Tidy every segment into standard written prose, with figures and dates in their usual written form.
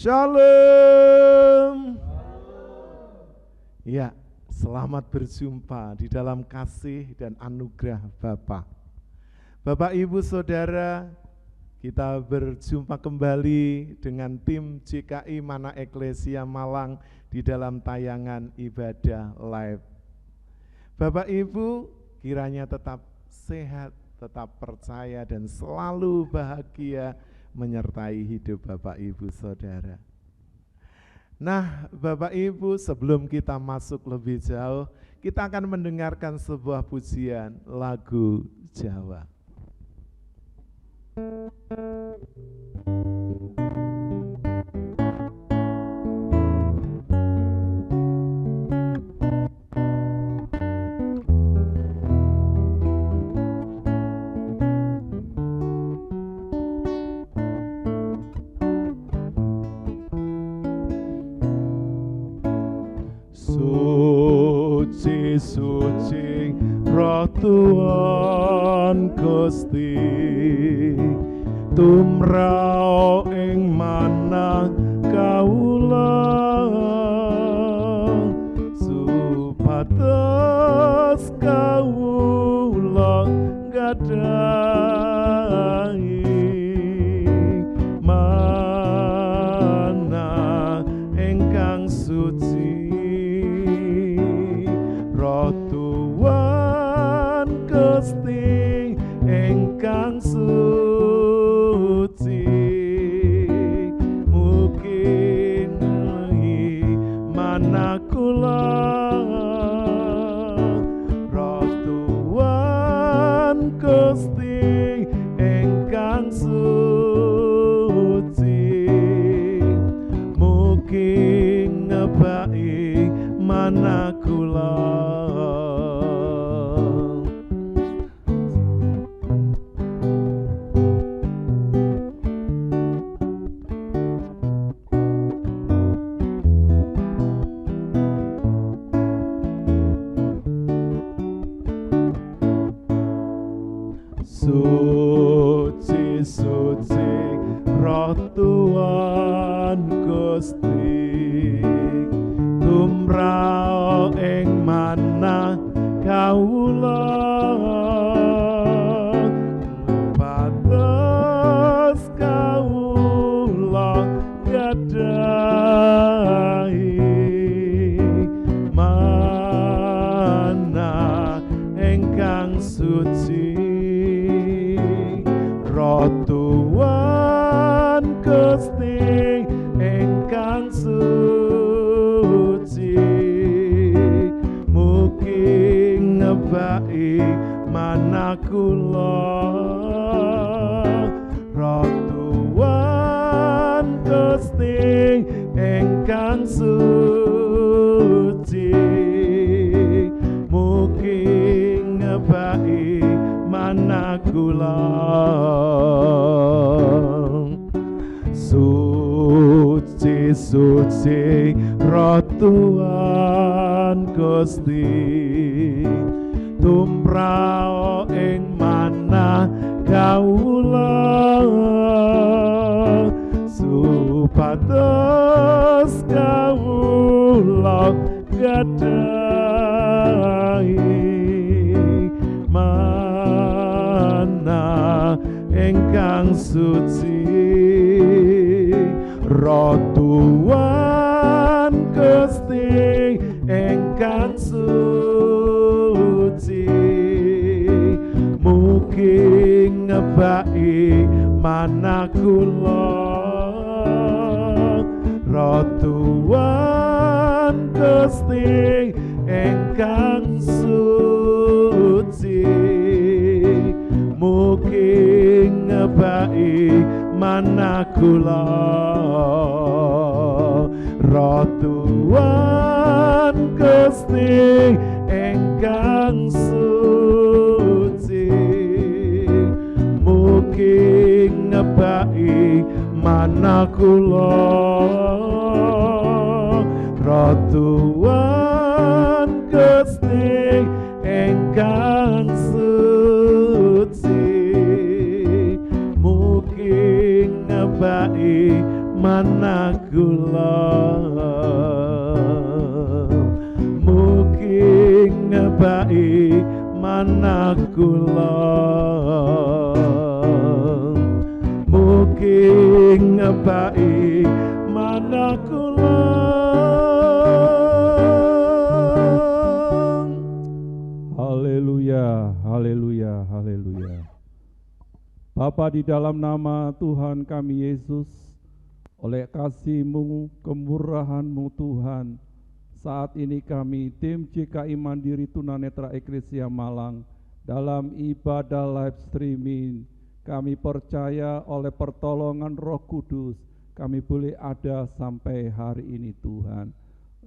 Shalom. Ya, selamat berjumpa di dalam kasih dan anugerah Bapa. Bapak, Ibu, Saudara, kita berjumpa kembali dengan tim JKI Mana Eklesia Malang di dalam tayangan ibadah live. Bapak, Ibu, kiranya tetap sehat, tetap percaya dan selalu bahagia menyertai hidup Bapak, Ibu, Saudara. Nah, Bapak, Ibu, sebelum kita masuk lebih jauh, kita akan mendengarkan sebuah pujian lagu Jawa. Suci Roh Tuhan Gusti tumrap ing manah kawula supados kawula gadahi manah ingkang suci. Gusti ingkang suci mugi manah kula Roh Tuhan Gusti ingkang suci mugi ngebaki manah kula. Suci, suci, Roh Tuhan Gusti tumrap ing manah kawula pados kawula gadahi manah ingkang suci. Roh Tuhan Gusti ingkang suci mugi ngebaki manah kula. Roh Tuhan Gusti ingkang suci mugi ngebaki manah kula. Suci, suci, Roh Tuhan Gusti tumrap ing manah kawula supados kawula gadahi manah ingkang suci. Roh Tuhan Gusti ingkang suci mugi ngebaki manah kula. Roh Tuhan Gusti ingkang suci mugi ngebaki manah kula. Roh Tuhan Gusti ingkang suci mugi ngebaki manah kula. Roh Tuhan Gusti ingkang suci mugi ngebaki mana kula mugi ngebaki mana kula mugi ngebaki mana kula. Haleluya, haleluya, haleluya. Bapa, di dalam nama Tuhan kami Yesus, oleh kasih-Mu, kemurahan-Mu Tuhan, saat ini kami tim JKI Mandiri Tunanetra Eklesia Malang dalam ibadah live streaming, kami percaya oleh pertolongan Roh Kudus kami boleh ada sampai hari ini Tuhan.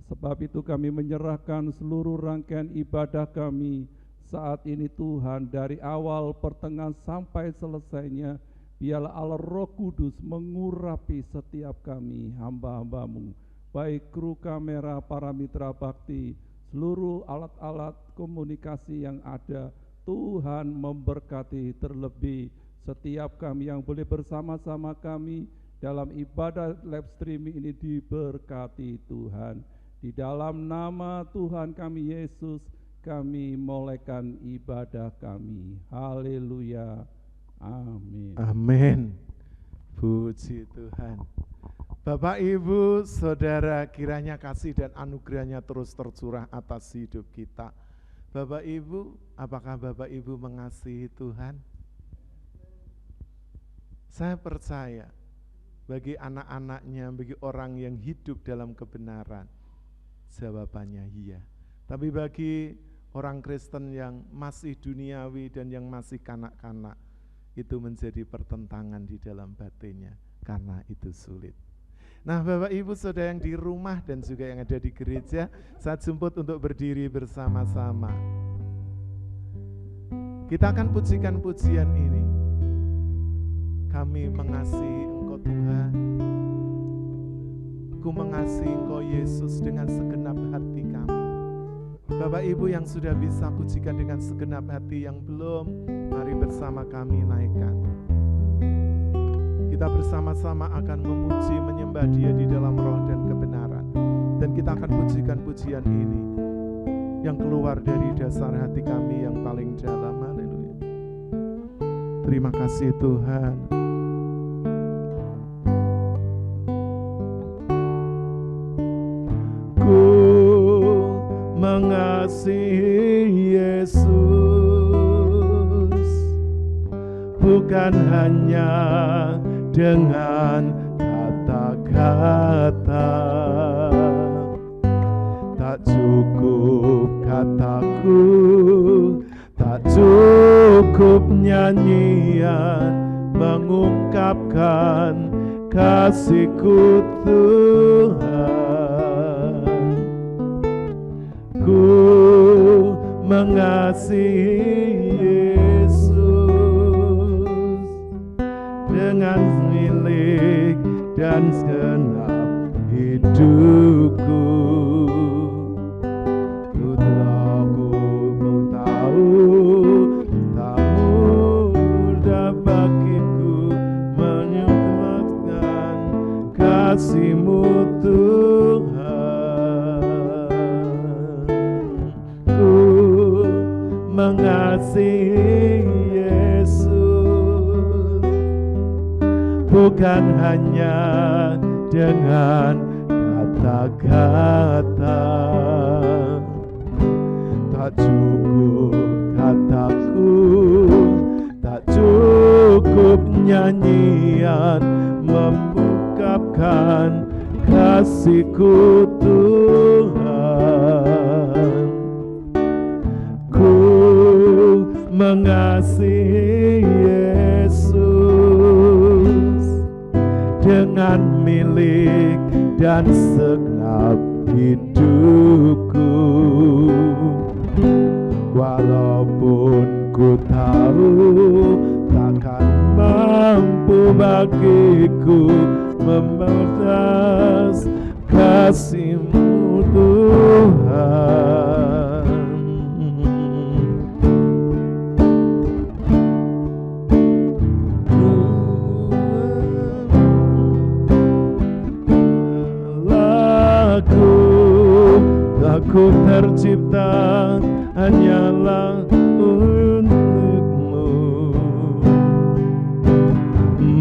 Sebab itu kami menyerahkan seluruh rangkaian ibadah kami saat ini Tuhan, dari awal, pertengahan sampai selesainya, biarlah Allah Roh Kudus mengurapi setiap kami, hamba-hamba-Mu, baik kru kamera, para mitra bakti, seluruh alat-alat komunikasi yang ada. Tuhan memberkati, terlebih setiap kami yang boleh bersama-sama kami dalam ibadah live streaming ini diberkati Tuhan. Di dalam nama Tuhan kami Yesus, kami mulaikan ibadah kami. Haleluya. Amin. Amin. Puji Tuhan. Bapak, Ibu, Saudara, kiranya kasih dan anugerahnya terus tercurah atas hidup kita. Bapak, Ibu, apakah Bapak, Ibu mengasihi Tuhan? Saya percaya bagi anak-anaknya, bagi orang yang hidup dalam kebenaran, jawabannya iya. Tapi bagi orang Kristen yang masih duniawi dan yang masih kanak-kanak, itu menjadi pertentangan di dalam batinnya, karena itu sulit. Nah, Bapak Ibu Saudara yang di rumah dan juga yang ada di gereja, saya jemput untuk berdiri bersama-sama. Kita akan pujikan pujian ini. Kami mengasihi Engkau Tuhan, ku mengasihi Engkau Yesus dengan segenap hati kami. Bapak Ibu yang sudah bisa pujikan dengan segenap hati, yang belum, mari bersama kami naikkan. Kita bersama-sama akan memuji, menyembah Dia di dalam roh dan kebenaran. Dan kita akan pujikan pujian ini yang keluar dari dasar hati kami yang paling dalam. Haleluya. Terima kasih Tuhan. Mengasihi Yesus bukan hanya dengan kata-kata, tak cukup kataku, tak cukup nyanyian mengungkapkan kasih-Ku Tuhan. Ku mengasihi Yesus dengan milik dan segenap hidupku. Ku tahu tak mudah bagiku menyelamatkan kasih-Mu Tuhan. Mengasihi Yesus bukan hanya dengan kata-kata, tak cukup kataku, tak cukup nyanyian mengungkapkan kasih-Ku Tuhan. Ku mengasihi Yesus dengan milik dan segenap hidupku. Walaupun ku tahu takkan mampu bagiku membalas kasih-Mu Tuhan. Aku tercipta hanyalah untukmu,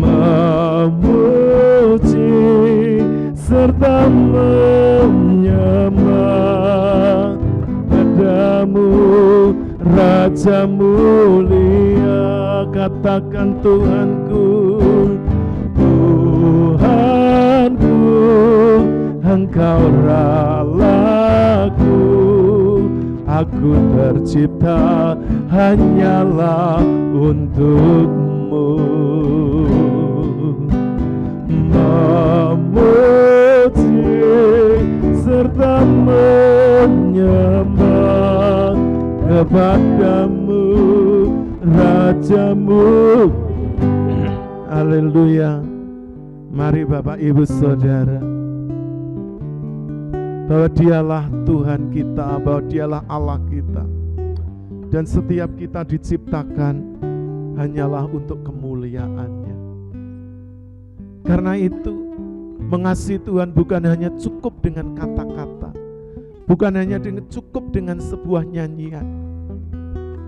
memuji serta menyembah padamu, Raja mulia. Katakan Tuhanku, Tuhanku, Engkau Rallaku. Aku tercipta hanyalah untukmu, memuji serta menyembah kepadamu, Rajamu. Haleluya. Mari Bapak Ibu Saudara, bahwa Dialah Tuhan kita, bahwa Dialah Allah kita, dan setiap kita diciptakan hanyalah untuk kemuliaan-Nya. Karena itu, mengasihi Tuhan bukan hanya cukup dengan kata-kata, bukan hanya cukup dengan sebuah nyanyian,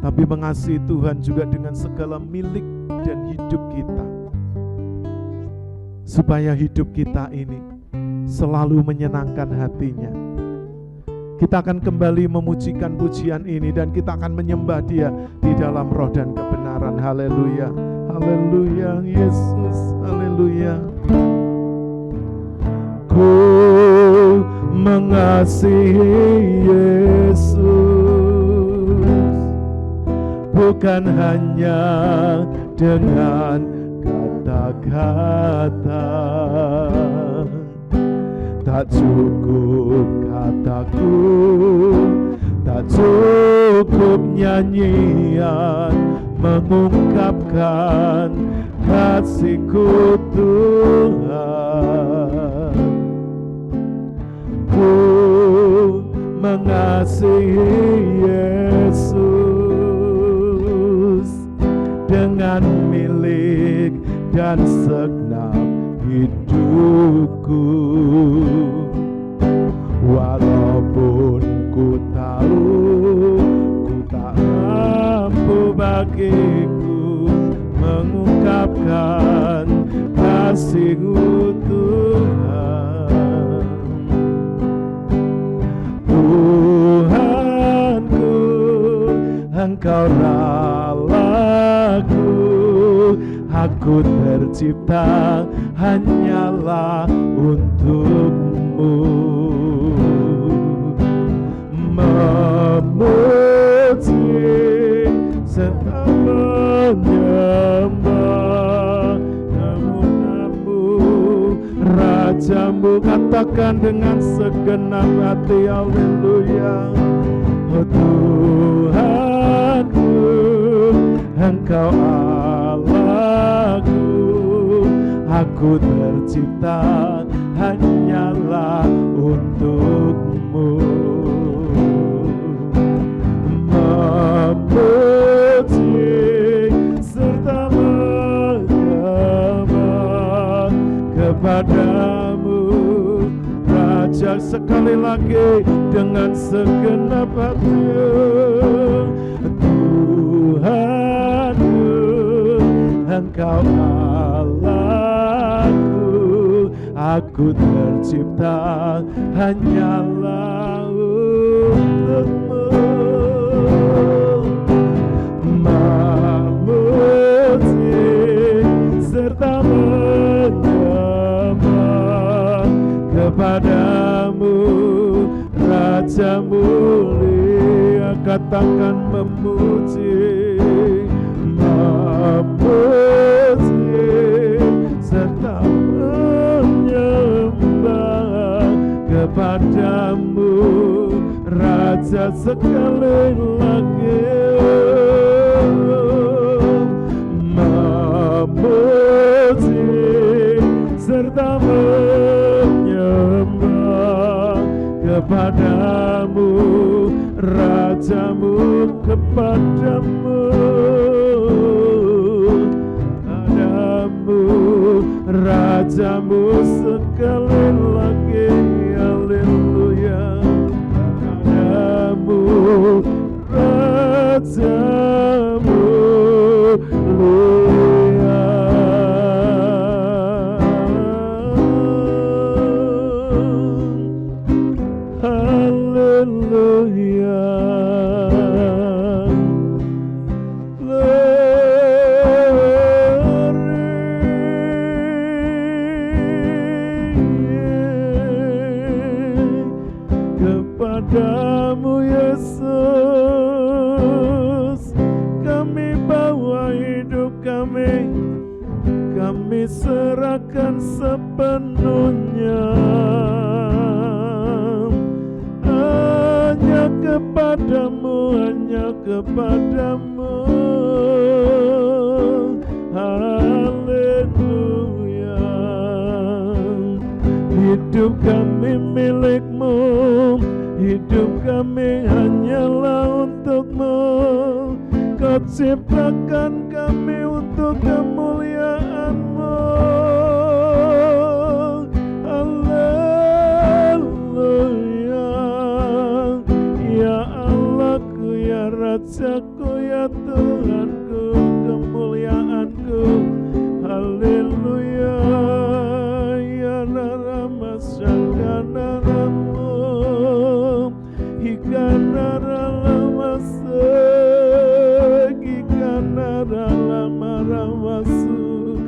tapi mengasihi Tuhan juga dengan segala milik dan hidup kita, supaya hidup kita ini selalu menyenangkan hati-Nya. Kita akan kembali memujikan pujian ini dan kita akan menyembah Dia di dalam roh dan kebenaran. Haleluya, haleluya, Yesus, haleluya. Ku mengasihi Yesus bukan hanya dengan kata-kata, tak cukup kataku, tak cukup nyanyian mengungkapkan kasih-Ku Tuhan. Ku mengasihi Yesus dengan milik dan segenap hidupku, walaupun ku tahu ku tak mampu bagiku mengungkapkan kasih-Ku Tuhan. Tuhanku, Engkau Rallaku. Aku tercipta hanyalah untukmu, memuji serta menyembah nama-Mu, Rajamu. Katakan dengan segenap hati, haleluya. Oh Tuhanku, Engkau Allahku. Aku tercipta hanyalah untukmu, memuji serta menyembah kepadamu, Raja. Sekali lagi dengan segenap hati, Tuhanku, Engkau Allahku. Aku tercipta hanyalah untukmu, memuji serta menyembah kepadamu, Raja mulia. Katakan memuji, memuji serta menyembah kepadamu, Raja. Sekali lagi memuji serta menyembah kepadamu, Rajamu, kepadamu, padamu, Rajamu. Sekali lagi haleluya, padamu, Raja mulia. Haleluya. Kepadamu Yesus kami bawa hidup kami serahkan sepenuhnya. Hanya kepadamu, haleluya. Hidup kami milik-Mu, hidup kami hanyalah untuk-Mu. Kau ciptakan kami untuk kemuliaan-Mu. Haleluya. Ya Allahku, ya Rajaku, ya Tuhanku, kemuliaan-Ku. Haleluya. Ya Rama Sangkanaramu Ikanara Lamasuk, Ikanara Lamaramasuk,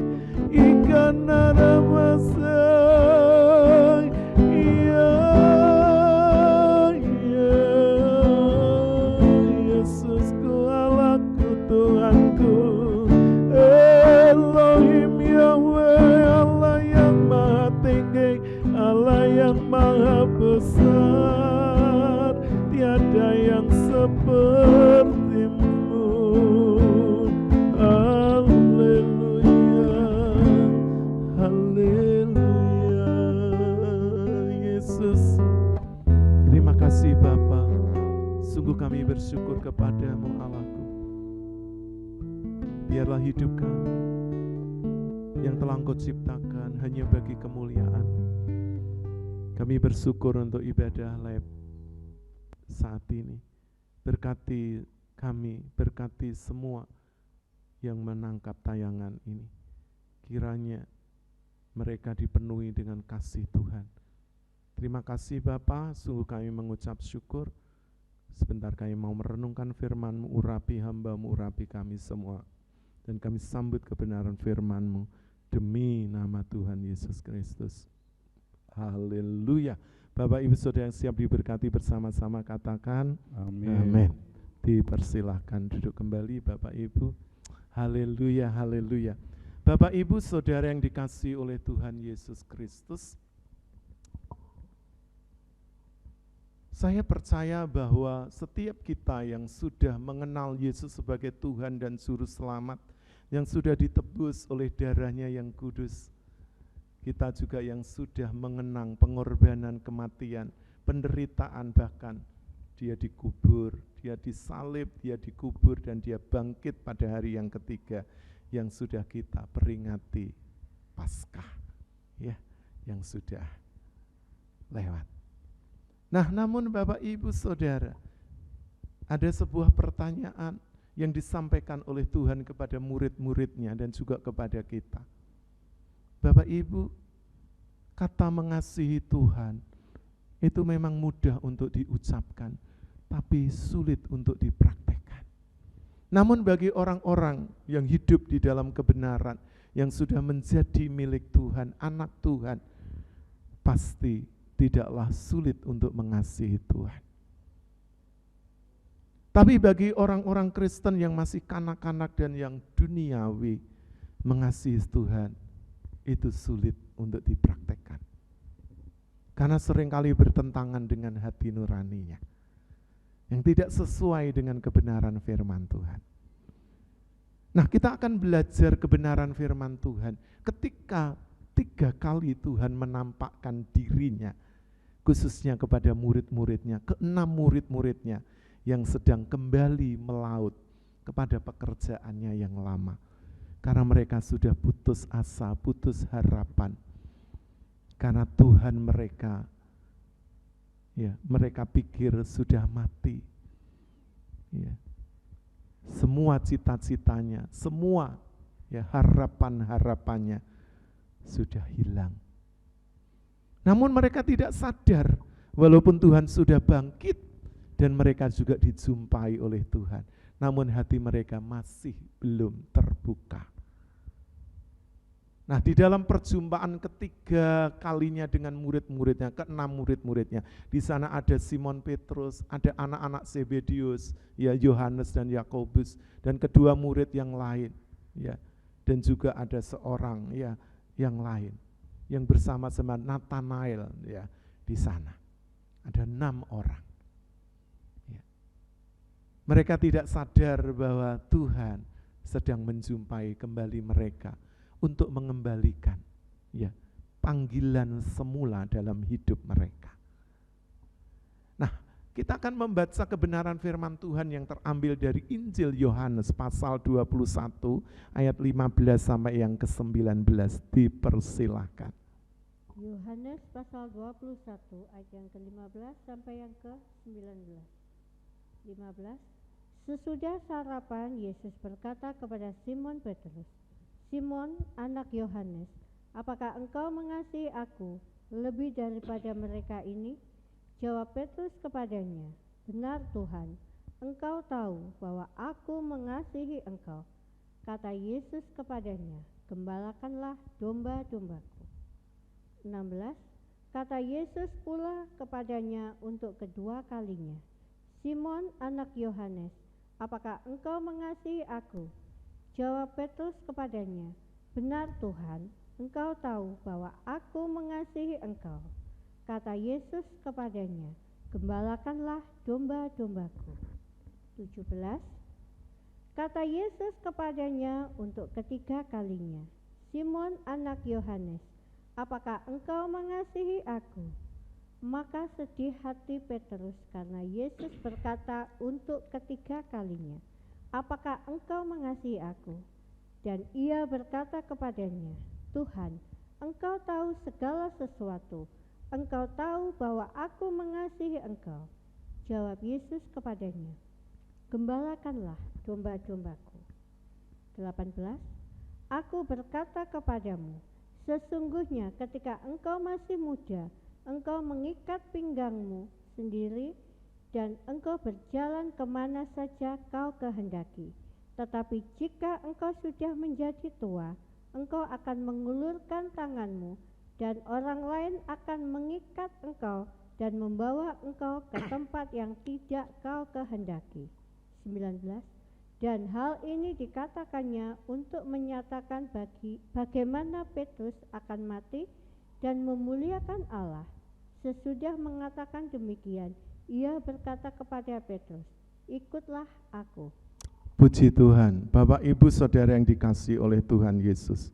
Ikanara Masuk. Ya Yesusku, Allahku, Tuhanku, Elohim Yahweh, Allah yang maha tinggi, Allah yang maha besar, tiada yang seperti-Mu. Haleluya, haleluya. Yesus, terima kasih Bapa. Sungguh kami bersyukur kepadamu Allahku. Biarlah hidup kami yang telah Engkau ciptakan hanya bagi kemuliaan. Kami bersyukur untuk ibadah live saat ini. Berkati kami, berkati semua yang menangkap tayangan ini. Kiranya mereka dipenuhi dengan kasih Tuhan. Terima kasih Bapa, sungguh kami mengucap syukur. Sebentar kami mau merenungkan firman-Mu, urapi hamba-Mu, urapi kami semua. Dan kami sambut kebenaran firman-Mu demi nama Tuhan Yesus Kristus. Haleluya. Bapak Ibu Saudara yang siap diberkati bersama-sama katakan Amin. amin. Dipersilahkan duduk kembali Bapak Ibu. Haleluya, haleluya. Bapak Ibu Saudara yang dikasihi oleh Tuhan Yesus Kristus, saya percaya bahwa setiap kita yang sudah mengenal Yesus sebagai Tuhan dan Juru Selamat, yang sudah ditebus oleh darah-Nya yang kudus, kita juga yang sudah mengenang pengorbanan, kematian, penderitaan, bahkan Dia dikubur, Dia disalib, Dia dikubur, dan Dia bangkit pada hari yang ketiga, yang sudah kita peringati Paskah, ya, yang sudah lewat. Nah, namun Bapak Ibu Saudara, ada sebuah pertanyaan yang disampaikan oleh Tuhan kepada murid-muridnya dan juga kepada kita. Bapak Ibu, kata mengasihi Tuhan itu memang mudah untuk diucapkan, tapi sulit untuk dipraktekkan. Namun bagi orang-orang yang hidup di dalam kebenaran, yang sudah menjadi milik Tuhan, anak Tuhan, pasti tidaklah sulit untuk mengasihi Tuhan. Tapi bagi orang-orang Kristen yang masih kanak-kanak dan yang duniawi, mengasihi Tuhan itu sulit untuk dipraktekkan. Karena seringkali bertentangan dengan hati nuraninya, yang tidak sesuai dengan kebenaran firman Tuhan. Nah, kita akan belajar kebenaran firman Tuhan ketika 3 kali Tuhan menampakkan dirinya, khususnya kepada murid-muridnya, ke-6 murid-muridnya yang sedang kembali melaut kepada pekerjaannya yang lama. Karena mereka sudah putus asa, putus harapan. Karena Tuhan mereka, ya, mereka pikir sudah mati. Ya. semua cita-citanya, semua ya harapan-harapannya sudah hilang. Namun mereka tidak sadar walaupun Tuhan sudah bangkit dan mereka juga dijumpai oleh Tuhan, namun hati mereka masih belum terbuka. Nah, di dalam perjumpaan ketiga kalinya dengan murid-muridnya, keenam murid-muridnya, di sana ada Simon Petrus, ada anak-anak Zebedius, ya Yohanes dan Yakobus, dan kedua murid yang lain, ya, dan juga ada seorang ya yang lain yang bersama-sama Nathanael, ya, di sana. Ada 6 orang. Ya. Mereka tidak sadar bahwa Tuhan sedang menjumpai kembali mereka untuk mengembalikan ya panggilan semula dalam hidup mereka. Nah, kita akan membaca kebenaran firman Tuhan yang terambil dari Injil Yohanes pasal 21 ayat 15 sampai yang ke-19. Dipersilahkan. Yohanes pasal 21 ayat yang ke-15 sampai yang ke-19. 15. Sesudah sarapan, Yesus berkata kepada Simon Petrus, "Simon, anak Yohanes, apakah engkau mengasihi aku lebih daripada mereka ini?" Jawab Petrus kepadanya, "Benar Tuhan, engkau tahu bahwa aku mengasihi engkau." Kata Yesus kepadanya, "Gembalakanlah domba-dombaku." 16. Kata Yesus pula kepadanya untuk kedua kalinya, "Simon, anak Yohanes, apakah engkau mengasihi aku?" Jawab Petrus kepadanya, "Benar Tuhan, engkau tahu bahwa aku mengasihi engkau." Kata Yesus kepadanya, "Gembalakanlah domba-dombaku." 17. Kata Yesus kepadanya untuk ketiga kalinya, "Simon, anak Yohanes, apakah engkau mengasihi aku?" Maka sedih hati Petrus karena Yesus berkata untuk ketiga kalinya, "Apakah engkau mengasihi aku?" Dan ia berkata kepadanya, "Tuhan, engkau tahu segala sesuatu. Engkau tahu bahwa aku mengasihi engkau." Jawab Yesus kepadanya, "Gembalakanlah domba-dombaku." 18. Aku berkata kepadamu, sesungguhnya ketika engkau masih muda, engkau mengikat pinggangmu sendiri dan engkau berjalan kemana saja kau kehendaki. Tetapi jika engkau sudah menjadi tua, engkau akan mengulurkan tanganmu dan orang lain akan mengikat engkau dan membawa engkau ke tempat yang tidak kau kehendaki. 19. Dan hal ini dikatakannya untuk menyatakan bagaimana Petrus akan mati dan memuliakan Allah. Sesudah mengatakan demikian, ia berkata kepada Petrus, "Ikutlah aku." Puji Tuhan. Bapak, Ibu, Saudara yang dikasihi oleh Tuhan Yesus.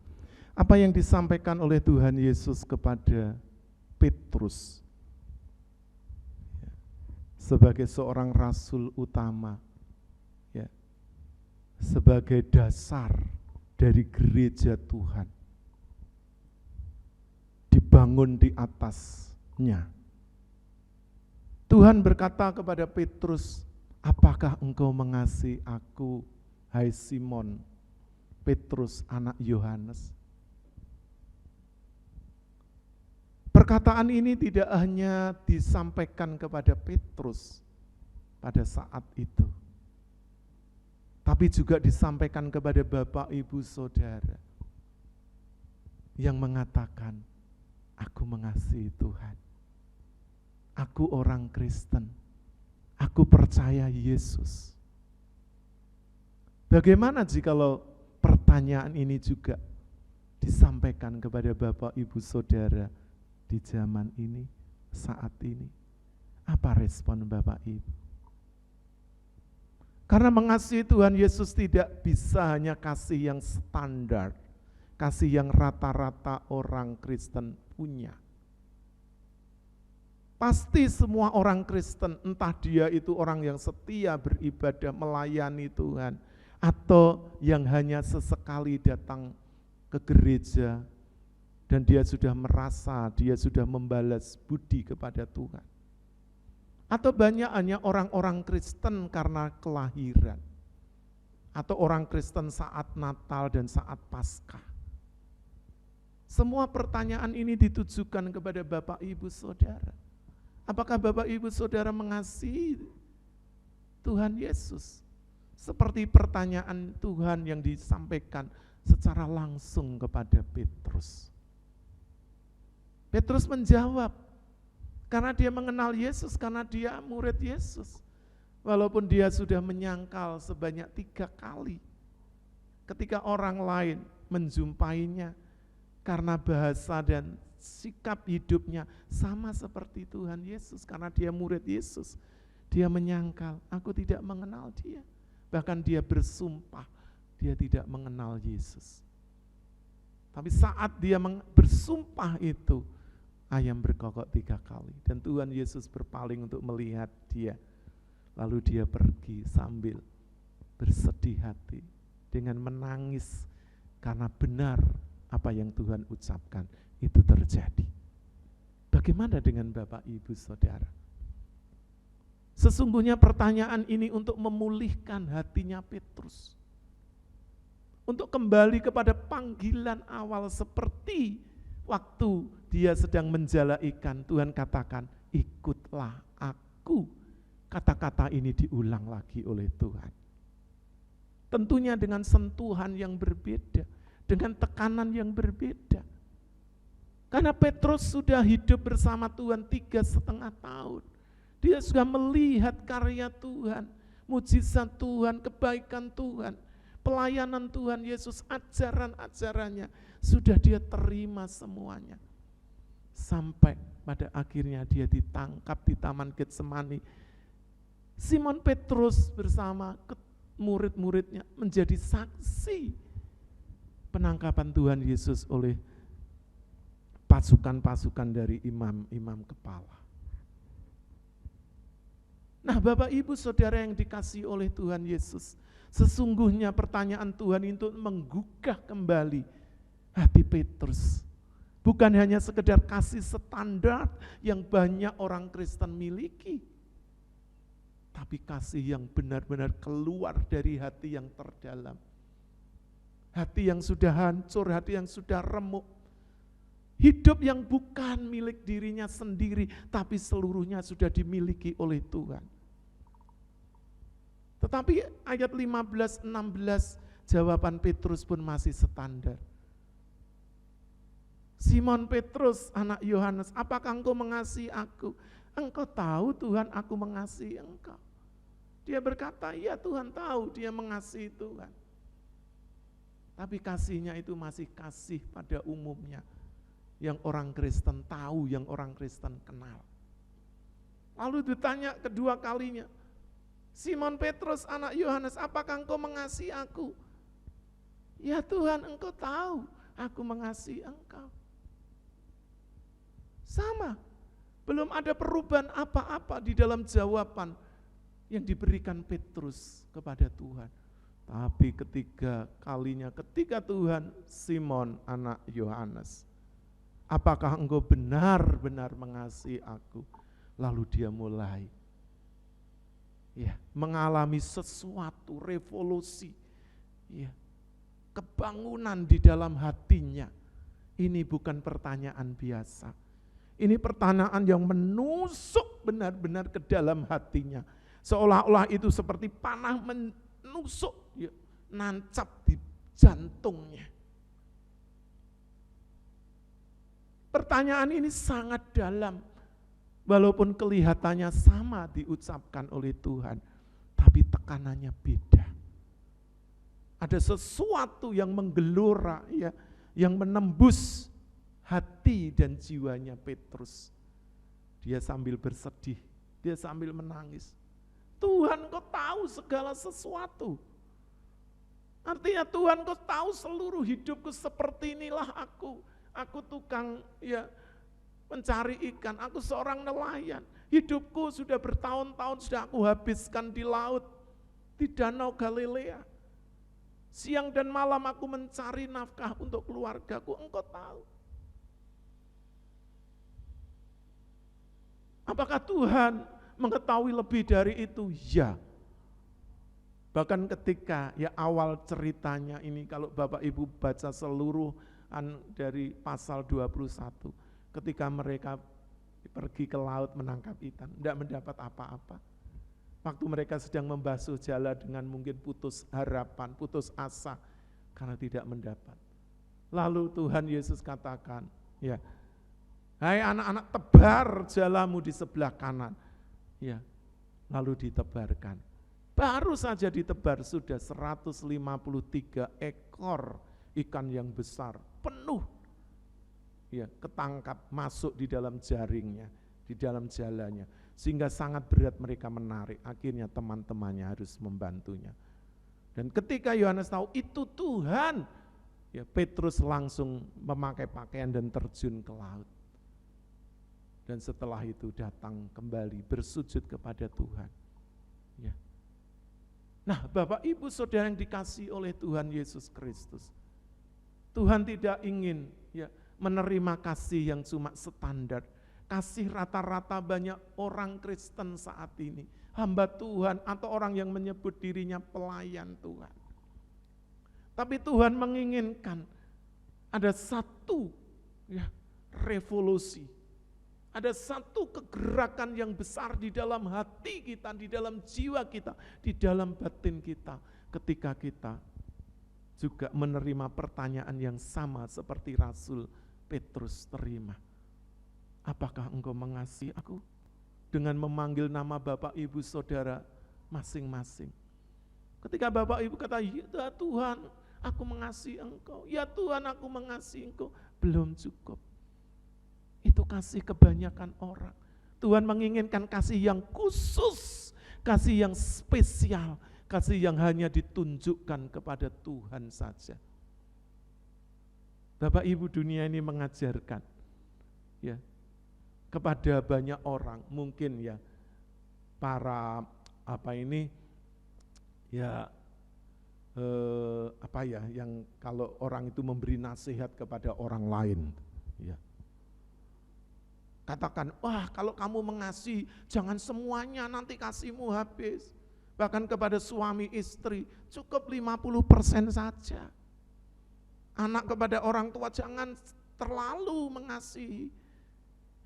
Apa yang disampaikan oleh Tuhan Yesus kepada Petrus sebagai seorang rasul utama, ya, sebagai dasar dari gereja Tuhan, dibangun di atasnya. Tuhan berkata kepada Petrus, "Apakah engkau mengasihi aku, hai Simon, Petrus anak Yohanes?" Perkataan ini tidak hanya disampaikan kepada Petrus pada saat itu, tapi juga disampaikan kepada Bapak, Ibu, Saudara yang mengatakan, "Aku mengasihi Tuhan. Aku orang Kristen. Aku percaya Yesus." Bagaimana jikalau pertanyaan ini juga disampaikan kepada Bapak, Ibu, Saudara di zaman ini, saat ini? Apa respon Bapak, Ibu? Karena mengasihi Tuhan Yesus tidak bisa hanya kasih yang standar, kasih yang rata-rata orang Kristen punya. Pasti semua orang Kristen, entah dia itu orang yang setia beribadah melayani Tuhan, atau yang hanya sesekali datang ke gereja dan dia sudah merasa dia sudah membalas budi kepada Tuhan. Atau banyak hanya orang-orang Kristen karena kelahiran. atau orang Kristen saat Natal dan saat Paskah. Semua pertanyaan ini ditujukan kepada Bapak Ibu Saudara. Apakah Bapak Ibu Saudara mengasihi Tuhan Yesus? Seperti pertanyaan Tuhan yang disampaikan secara langsung kepada Petrus. Petrus menjawab, karena dia mengenal Yesus, karena dia murid Yesus. Walaupun dia sudah menyangkal sebanyak 3 kali. Ketika orang lain menjumpainya, karena bahasa dan sikap hidupnya sama seperti Tuhan Yesus, karena dia murid Yesus, dia menyangkal, aku tidak mengenal dia. Bahkan dia bersumpah, dia tidak mengenal Yesus. Tapi saat dia bersumpah itu, ayam berkokok 3 kali. Dan Tuhan Yesus berpaling untuk melihat dia. Lalu dia pergi sambil bersedih hati, dengan menangis, karena benar apa yang Tuhan ucapkan itu terjadi. Bagaimana dengan Bapak Ibu Saudara? Sesungguhnya pertanyaan ini untuk memulihkan hatinya Petrus. Untuk kembali kepada panggilan awal seperti waktu dia sedang menjala ikan. Tuhan katakan, ikutlah aku. Kata-kata ini diulang lagi oleh Tuhan. Tentunya dengan sentuhan yang berbeda, dengan tekanan yang berbeda. Karena Petrus sudah hidup bersama Tuhan 3,5 tahun. Dia sudah melihat karya Tuhan, mujizat Tuhan, kebaikan Tuhan, pelayanan Tuhan Yesus, ajaran-ajarannya. Sudah dia terima semuanya. Sampai pada akhirnya dia ditangkap di Taman Getsemani. Simon Petrus bersama murid-muridnya menjadi saksi penangkapan Tuhan Yesus oleh pasukan-pasukan dari imam-imam kepala. Nah, Bapak Ibu Saudara yang dikasihi oleh Tuhan Yesus, sesungguhnya pertanyaan Tuhan itu menggugah kembali hati Petrus. Bukan hanya sekedar kasih standar yang banyak orang Kristen miliki, tapi kasih yang benar-benar keluar dari hati yang terdalam. Hati yang sudah hancur, hati yang sudah remuk. Hidup yang bukan milik dirinya sendiri, tapi seluruhnya sudah dimiliki oleh Tuhan. Tetapi ayat 15-16 jawaban Petrus pun masih standar. Simon Petrus, anak Yohanes, apakah engkau mengasihi aku? Engkau tahu Tuhan, aku mengasihi engkau. Dia berkata, iya Tuhan tahu dia mengasihi Tuhan. Tapi kasihnya itu masih kasih pada umumnya. Yang orang Kristen tahu, yang orang Kristen kenal. Lalu ditanya kedua kalinya, Simon Petrus, anak Yohanes, apakah engkau mengasihi aku? Ya Tuhan, engkau tahu aku mengasihi engkau. Sama, belum ada perubahan apa-apa di dalam jawaban yang diberikan Petrus kepada Tuhan. Tapi ketiga kalinya, ketika Tuhan, Simon, anak Yohanes, apakah engkau benar-benar mengasihi aku? Lalu dia mulai mengalami sesuatu revolusi, kebangunan di dalam hatinya. Ini bukan pertanyaan biasa. Ini pertanyaan yang menusuk benar-benar ke dalam hatinya. Seolah-olah itu seperti panah menusuk, nancap di jantungnya. Pertanyaan ini sangat dalam. Walaupun kelihatannya sama diucapkan oleh Tuhan, tapi tekanannya beda. Ada sesuatu yang menggelora, yang menembus hati dan jiwanya Petrus. Dia sambil bersedih, dia sambil menangis. Tuhan, kau tahu segala sesuatu. Artinya Tuhan, kau tahu seluruh hidupku seperti inilah aku. Aku tukang mencari ikan, aku seorang nelayan. Hidupku sudah bertahun-tahun sudah aku habiskan di laut, di Danau Galilea. Siang dan malam aku mencari nafkah untuk keluargaku, engkau tahu. Apakah Tuhan mengetahui lebih dari itu? Ya. Bahkan ketika ya awal ceritanya ini, kalau Bapak Ibu baca seluruh dari pasal 21, ketika mereka pergi ke laut menangkap ikan, tidak mendapat apa-apa. Waktu mereka sedang membasuh jala dengan mungkin putus harapan, putus asa, karena tidak mendapat. Lalu Tuhan Yesus katakan, ya, hai anak-anak, tebar jalamu di sebelah kanan. Ya, lalu ditebarkan. Baru saja ditebar sudah 153 ekor ikan yang besar, penuh. Ya, ketangkap, masuk di dalam jaringnya, di dalam jalannya. Sehingga sangat berat mereka menarik. Akhirnya teman-temannya harus membantunya. Dan ketika Yohanes tahu itu Tuhan, ya Petrus langsung memakai pakaian dan terjun ke laut. Dan setelah itu datang kembali bersujud kepada Tuhan. Ya. Nah, Bapak Ibu Saudara yang dikasihi oleh Tuhan Yesus Kristus, Tuhan tidak ingin ya menerima kasih yang cuma standar, kasih rata-rata banyak orang Kristen saat ini, hamba Tuhan atau orang yang menyebut dirinya pelayan Tuhan. Tapi Tuhan menginginkan ada satu ya revolusi, ada satu kegerakan yang besar di dalam hati kita, di dalam jiwa kita, di dalam batin kita, ketika kita juga menerima pertanyaan yang sama seperti Rasul Petrus terima. Apakah engkau mengasihi aku? Dengan memanggil nama Bapak Ibu Saudara masing-masing. Ketika Bapak Ibu kata, ya Tuhan aku mengasihi engkau, ya Tuhan aku mengasihi engkau, belum cukup. Itu kasih kebanyakan orang. Tuhan menginginkan kasih yang khusus, kasih yang spesial, kasih yang hanya ditunjukkan kepada Tuhan saja. Bapak Ibu, dunia ini mengajarkan ya kepada banyak orang, mungkin ya para yang kalau orang itu memberi nasihat kepada orang lain ya. Katakan, wah kalau kamu mengasihi jangan semuanya, nanti kasihmu habis. Bahkan kepada suami istri cukup 50% saja. Anak kepada orang tua jangan terlalu mengasihi,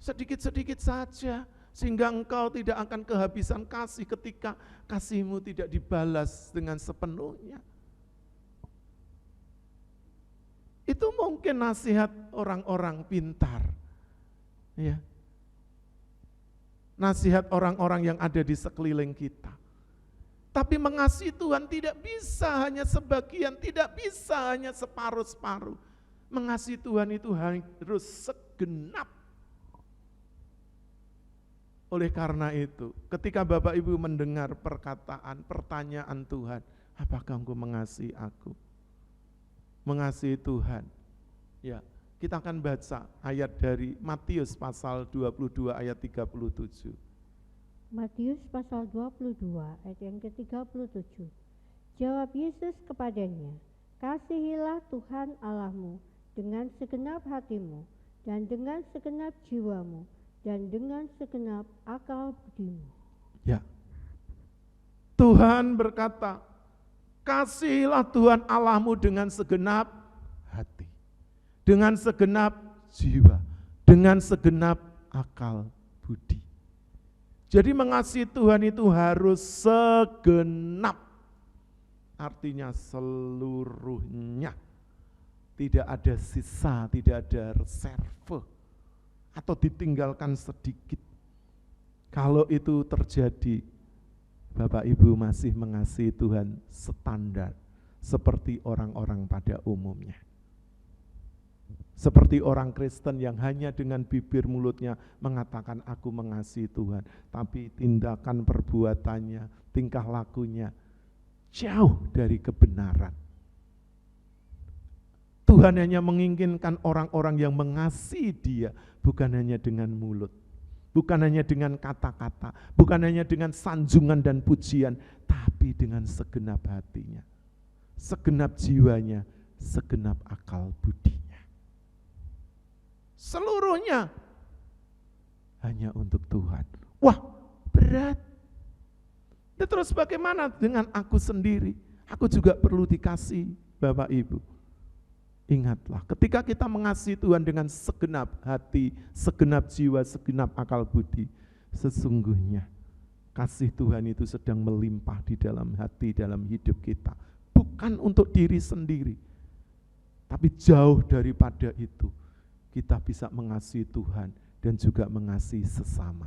sedikit-sedikit saja, sehingga engkau tidak akan kehabisan kasih ketika kasihmu tidak dibalas dengan sepenuhnya. Itu mungkin nasihat orang-orang pintar, ya. Nasihat orang-orang yang ada di sekeliling kita. Tapi mengasihi Tuhan tidak bisa hanya sebagian, tidak bisa hanya separuh-separuh. Mengasihi Tuhan itu harus segenap. Oleh karena itu, ketika Bapak Ibu mendengar pertanyaan Tuhan, apakah engkau mengasihi aku? Mengasihi Tuhan. Ya, kita akan baca ayat dari Matius pasal 22 ayat 37. Matius pasal 22 ayat yang ke-37. Jawab Yesus kepadanya, kasihilah Tuhan Allahmu dengan segenap hatimu dan dengan segenap jiwamu dan dengan segenap akal budimu. Ya. Tuhan berkata, kasihilah Tuhan Allahmu dengan segenap hati, dengan segenap jiwa, dengan segenap akal budi. Jadi mengasihi Tuhan itu harus segenap, artinya seluruhnya. Tidak ada sisa, tidak ada reserve, atau ditinggalkan sedikit. Kalau itu terjadi, Bapak Ibu masih mengasihi Tuhan standar, seperti orang-orang pada umumnya. Seperti orang Kristen yang hanya dengan bibir mulutnya mengatakan aku mengasihi Tuhan, tapi tindakan perbuatannya, tingkah lakunya jauh dari kebenaran. Tuhan hanya menginginkan orang-orang yang mengasihi Dia, bukan hanya dengan mulut, bukan hanya dengan kata-kata, bukan hanya dengan sanjungan dan pujian, tapi dengan segenap hatinya, segenap jiwanya, segenap akal budinya. Seluruhnya hanya untuk Tuhan. Wah, berat. Terus bagaimana dengan aku sendiri? Aku juga perlu dikasih, Bapak Ibu. Ingatlah, ketika kita mengasihi Tuhan dengan segenap hati, segenap jiwa, segenap akal budi, sesungguhnya kasih Tuhan itu sedang melimpah di dalam hati, dalam hidup kita. Bukan untuk diri sendiri, tapi jauh daripada itu, kita bisa mengasihi Tuhan dan juga mengasihi sesama.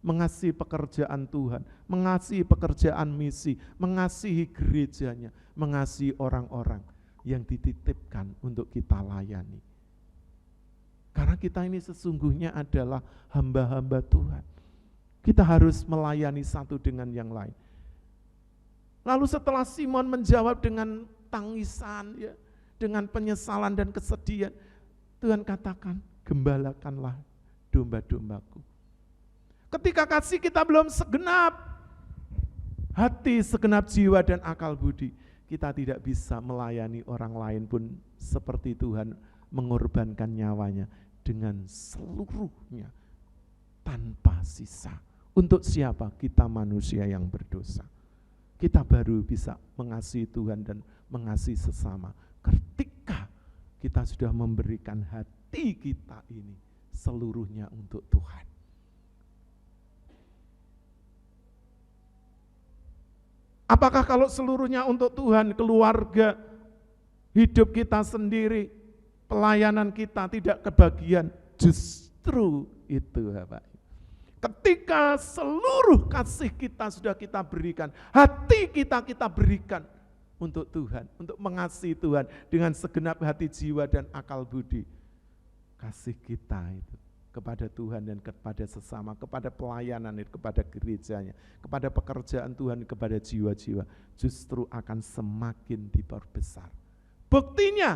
Mengasihi pekerjaan Tuhan, mengasihi pekerjaan misi, mengasihi gerejanya, mengasihi orang-orang yang dititipkan untuk kita layani. Karena kita ini sesungguhnya adalah hamba-hamba Tuhan. Kita harus melayani satu dengan yang lain. Lalu setelah Simon menjawab dengan tangisan, ya, dengan penyesalan dan kesedihan, Tuhan katakan, gembalakanlah domba-dombaku. Ketika kasih kita belum segenap hati, segenap jiwa dan akal budi, kita tidak bisa melayani orang lain pun seperti Tuhan mengorbankan nyawanya dengan seluruhnya tanpa sisa. Untuk siapa? Kita manusia yang berdosa. Kita baru bisa mengasihi Tuhan dan mengasihi sesama ketika kita sudah memberikan hati kita ini seluruhnya untuk Tuhan. Apakah kalau seluruhnya untuk Tuhan, keluarga, hidup kita sendiri, pelayanan kita tidak kebagian? Justru itu, Bapak. Ketika seluruh kasih kita sudah kita berikan, hati kita berikan untuk Tuhan, untuk mengasihi Tuhan dengan segenap hati, jiwa, dan akal budi. Kasih kita itu kepada Tuhan dan kepada sesama, kepada pelayanan, kepada gerejanya, kepada pekerjaan Tuhan, kepada jiwa-jiwa, justru akan semakin diperbesar. Buktinya,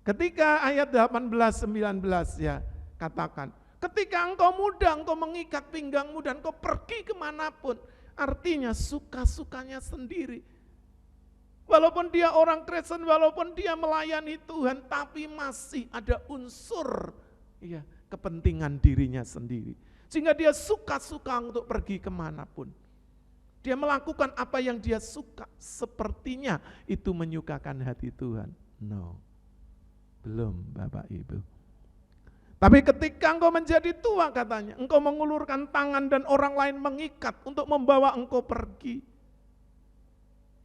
ketika ayat 18-19 ya, katakan, ketika engkau muda, engkau mengikat pinggangmu dan engkau pergi kemanapun, artinya suka-sukanya sendiri. Walaupun dia orang Kristen, walaupun dia melayani Tuhan, tapi masih ada unsur ya, kepentingan dirinya sendiri. Sehingga dia suka-suka untuk pergi kemanapun. Dia melakukan apa yang dia suka, sepertinya itu menyukakan hati Tuhan. No, belum Bapak Ibu. Tapi ketika engkau menjadi tua katanya, engkau mengulurkan tangan dan orang lain mengikat untuk membawa engkau pergi.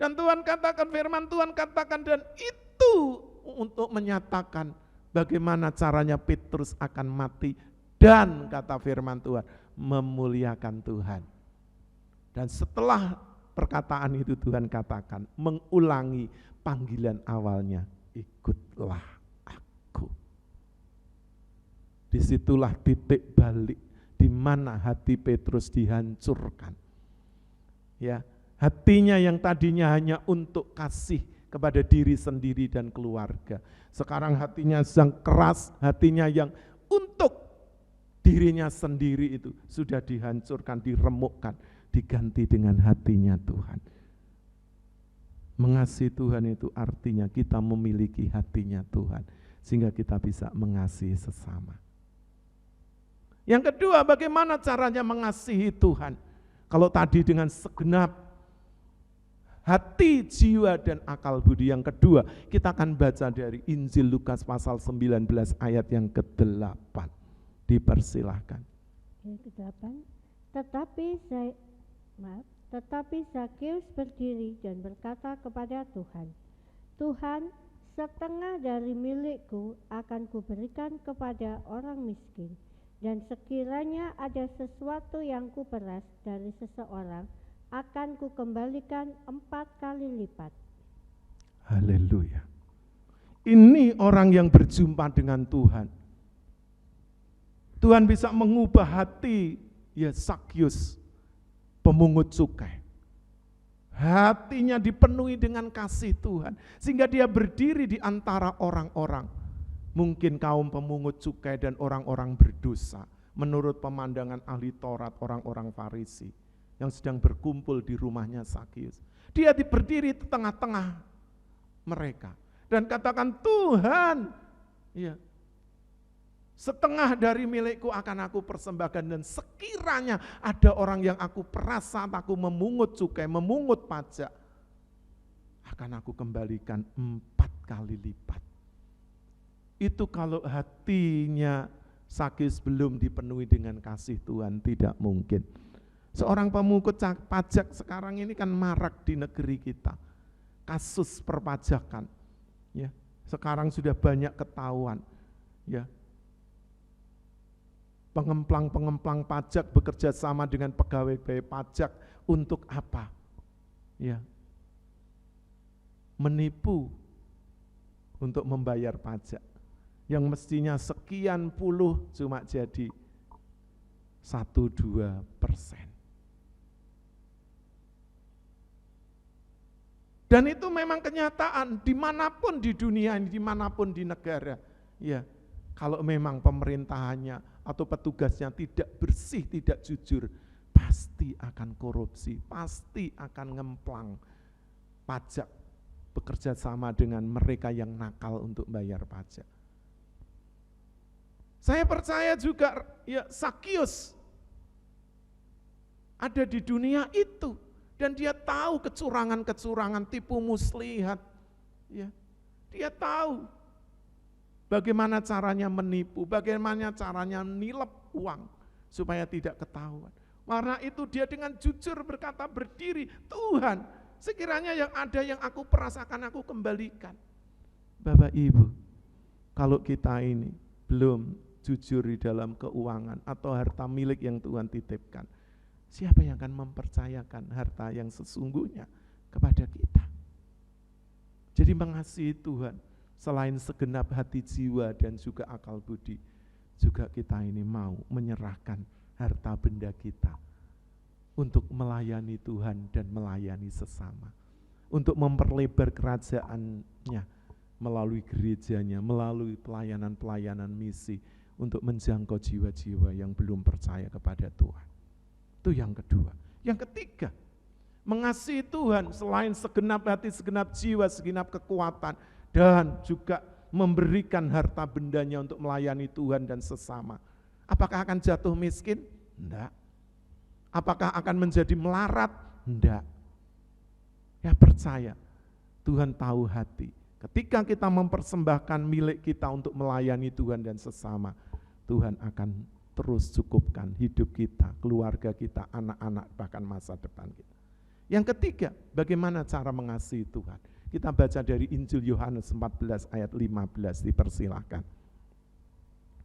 Dan Tuhan katakan, firman Tuhan katakan, dan itu untuk menyatakan bagaimana caranya Petrus akan mati dan kata firman Tuhan memuliakan Tuhan. Dan setelah perkataan itu Tuhan katakan mengulangi panggilan awalnya, ikutlah aku. Disitulah titik balik di mana hati Petrus dihancurkan. Ya, hatinya yang tadinya hanya untuk kasih kepada diri sendiri dan keluarga. Sekarang hatinya yang keras, hatinya yang untuk dirinya sendiri itu sudah dihancurkan, diremukkan, diganti dengan hatinya Tuhan. Mengasihi Tuhan itu artinya kita memiliki hatinya Tuhan, sehingga kita bisa mengasihi sesama. Yang kedua, bagaimana caranya mengasihi Tuhan? Kalau tadi dengan segenap hati, jiwa, dan akal budi. Yang kedua, kita akan baca dari Injil Lukas pasal 19 ayat yang ke-8. Dipersilahkan. Yang ke-8, tetapi Zakeus berdiri dan berkata kepada Tuhan, Tuhan, setengah dari milikku akan kuberikan kepada orang miskin, dan sekiranya ada sesuatu yang kuperas dari seseorang, akan kukembalikan 4 kali lipat. Haleluya. Ini orang yang berjumpa dengan Tuhan. Tuhan bisa mengubah hati ya Zakeus, pemungut cukai. Hatinya dipenuhi dengan kasih Tuhan, sehingga dia berdiri di antara orang-orang, mungkin kaum pemungut cukai dan orang-orang berdosa, menurut pemandangan ahli Taurat, orang-orang Farisi yang sedang berkumpul di rumahnya Zakeus. Dia berdiri di tengah-tengah mereka dan katakan, Tuhan, ya, setengah dari milikku akan aku persembahkan, dan sekiranya ada orang yang aku peras saat aku memungut cukai, memungut pajak, akan aku kembalikan 4 kali lipat. Itu kalau hatinya Sakeus belum dipenuhi dengan kasih Tuhan, tidak mungkin. Seorang pemungut pajak sekarang ini kan marak di negeri kita. Kasus perpajakan, ya. Sekarang sudah banyak ketahuan, ya. Pengemplang pajak bekerja sama dengan pegawai pajak untuk apa? Ya. Menipu untuk membayar pajak. Yang mestinya sekian puluh cuma jadi 1-2%. Dan itu memang kenyataan dimanapun di dunia ini, dimanapun di negara. Ya, kalau memang pemerintahannya atau petugasnya tidak bersih, tidak jujur, pasti akan korupsi, pasti akan ngemplang pajak, bekerja sama dengan mereka yang nakal untuk bayar pajak. Saya percaya juga ya Sakeus ada di dunia itu, dan dia tahu kecurangan-kecurangan, tipu muslihat. Ya, dia tahu bagaimana caranya menipu, bagaimana caranya nilep uang supaya tidak ketahuan. Karena itu dia dengan jujur berkata, berdiri, Tuhan, sekiranya yang ada yang aku peras akan aku kembalikan. Bapak Ibu, kalau kita ini belum jujur di dalam keuangan atau harta milik yang Tuhan titipkan, siapa yang akan mempercayakan harta yang sesungguhnya kepada kita? Jadi mengasihi Tuhan, selain segenap hati, jiwa, dan juga akal budi, juga kita ini mau menyerahkan harta benda kita untuk melayani Tuhan dan melayani sesama, untuk memperlebar kerajaannya melalui gerejanya, melalui pelayanan-pelayanan misi, untuk menjangkau jiwa-jiwa yang belum percaya kepada Tuhan. Itu yang kedua. Yang ketiga, mengasihi Tuhan selain segenap hati, segenap jiwa, segenap kekuatan, dan juga memberikan harta bendanya untuk melayani Tuhan dan sesama. Apakah akan jatuh miskin? Enggak. Apakah akan menjadi melarat? Enggak. Ya percaya, Tuhan tahu hati. Ketika kita mempersembahkan milik kita untuk melayani Tuhan dan sesama, Tuhan akan terus cukupkan hidup kita, keluarga kita, anak-anak, bahkan masa depan kita. Yang ketiga, bagaimana cara mengasihi Tuhan? Kita baca dari Injil Yohanes 14 ayat 15, dipersilahkan.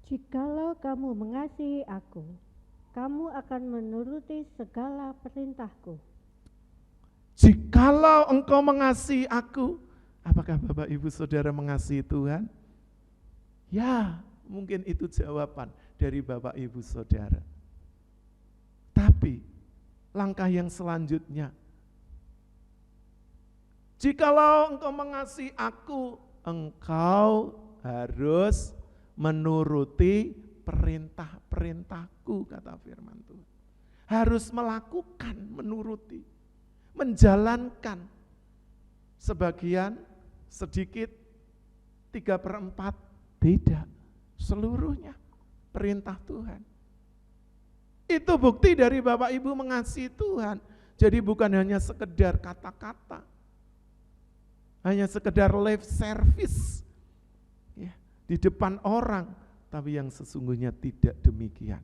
Jikalau kamu mengasihi aku, kamu akan menuruti segala perintahku. Jikalau engkau mengasihi aku, apakah Bapak Ibu Saudara mengasihi Tuhan? Ya, mungkin itu jawaban dari Bapak Ibu Saudara. Tapi langkah yang selanjutnya, jikalau engkau mengasihi aku, engkau harus menuruti perintah-perintahku, kata firman Tuhan. Harus melakukan, menuruti, menjalankan sebagian, sedikit, 3/4, tidak, seluruhnya perintah Tuhan. Itu bukti dari Bapak Ibu mengasihi Tuhan. Jadi bukan hanya sekedar kata-kata, hanya sekedar lip service ya, di depan orang, tapi yang sesungguhnya tidak demikian.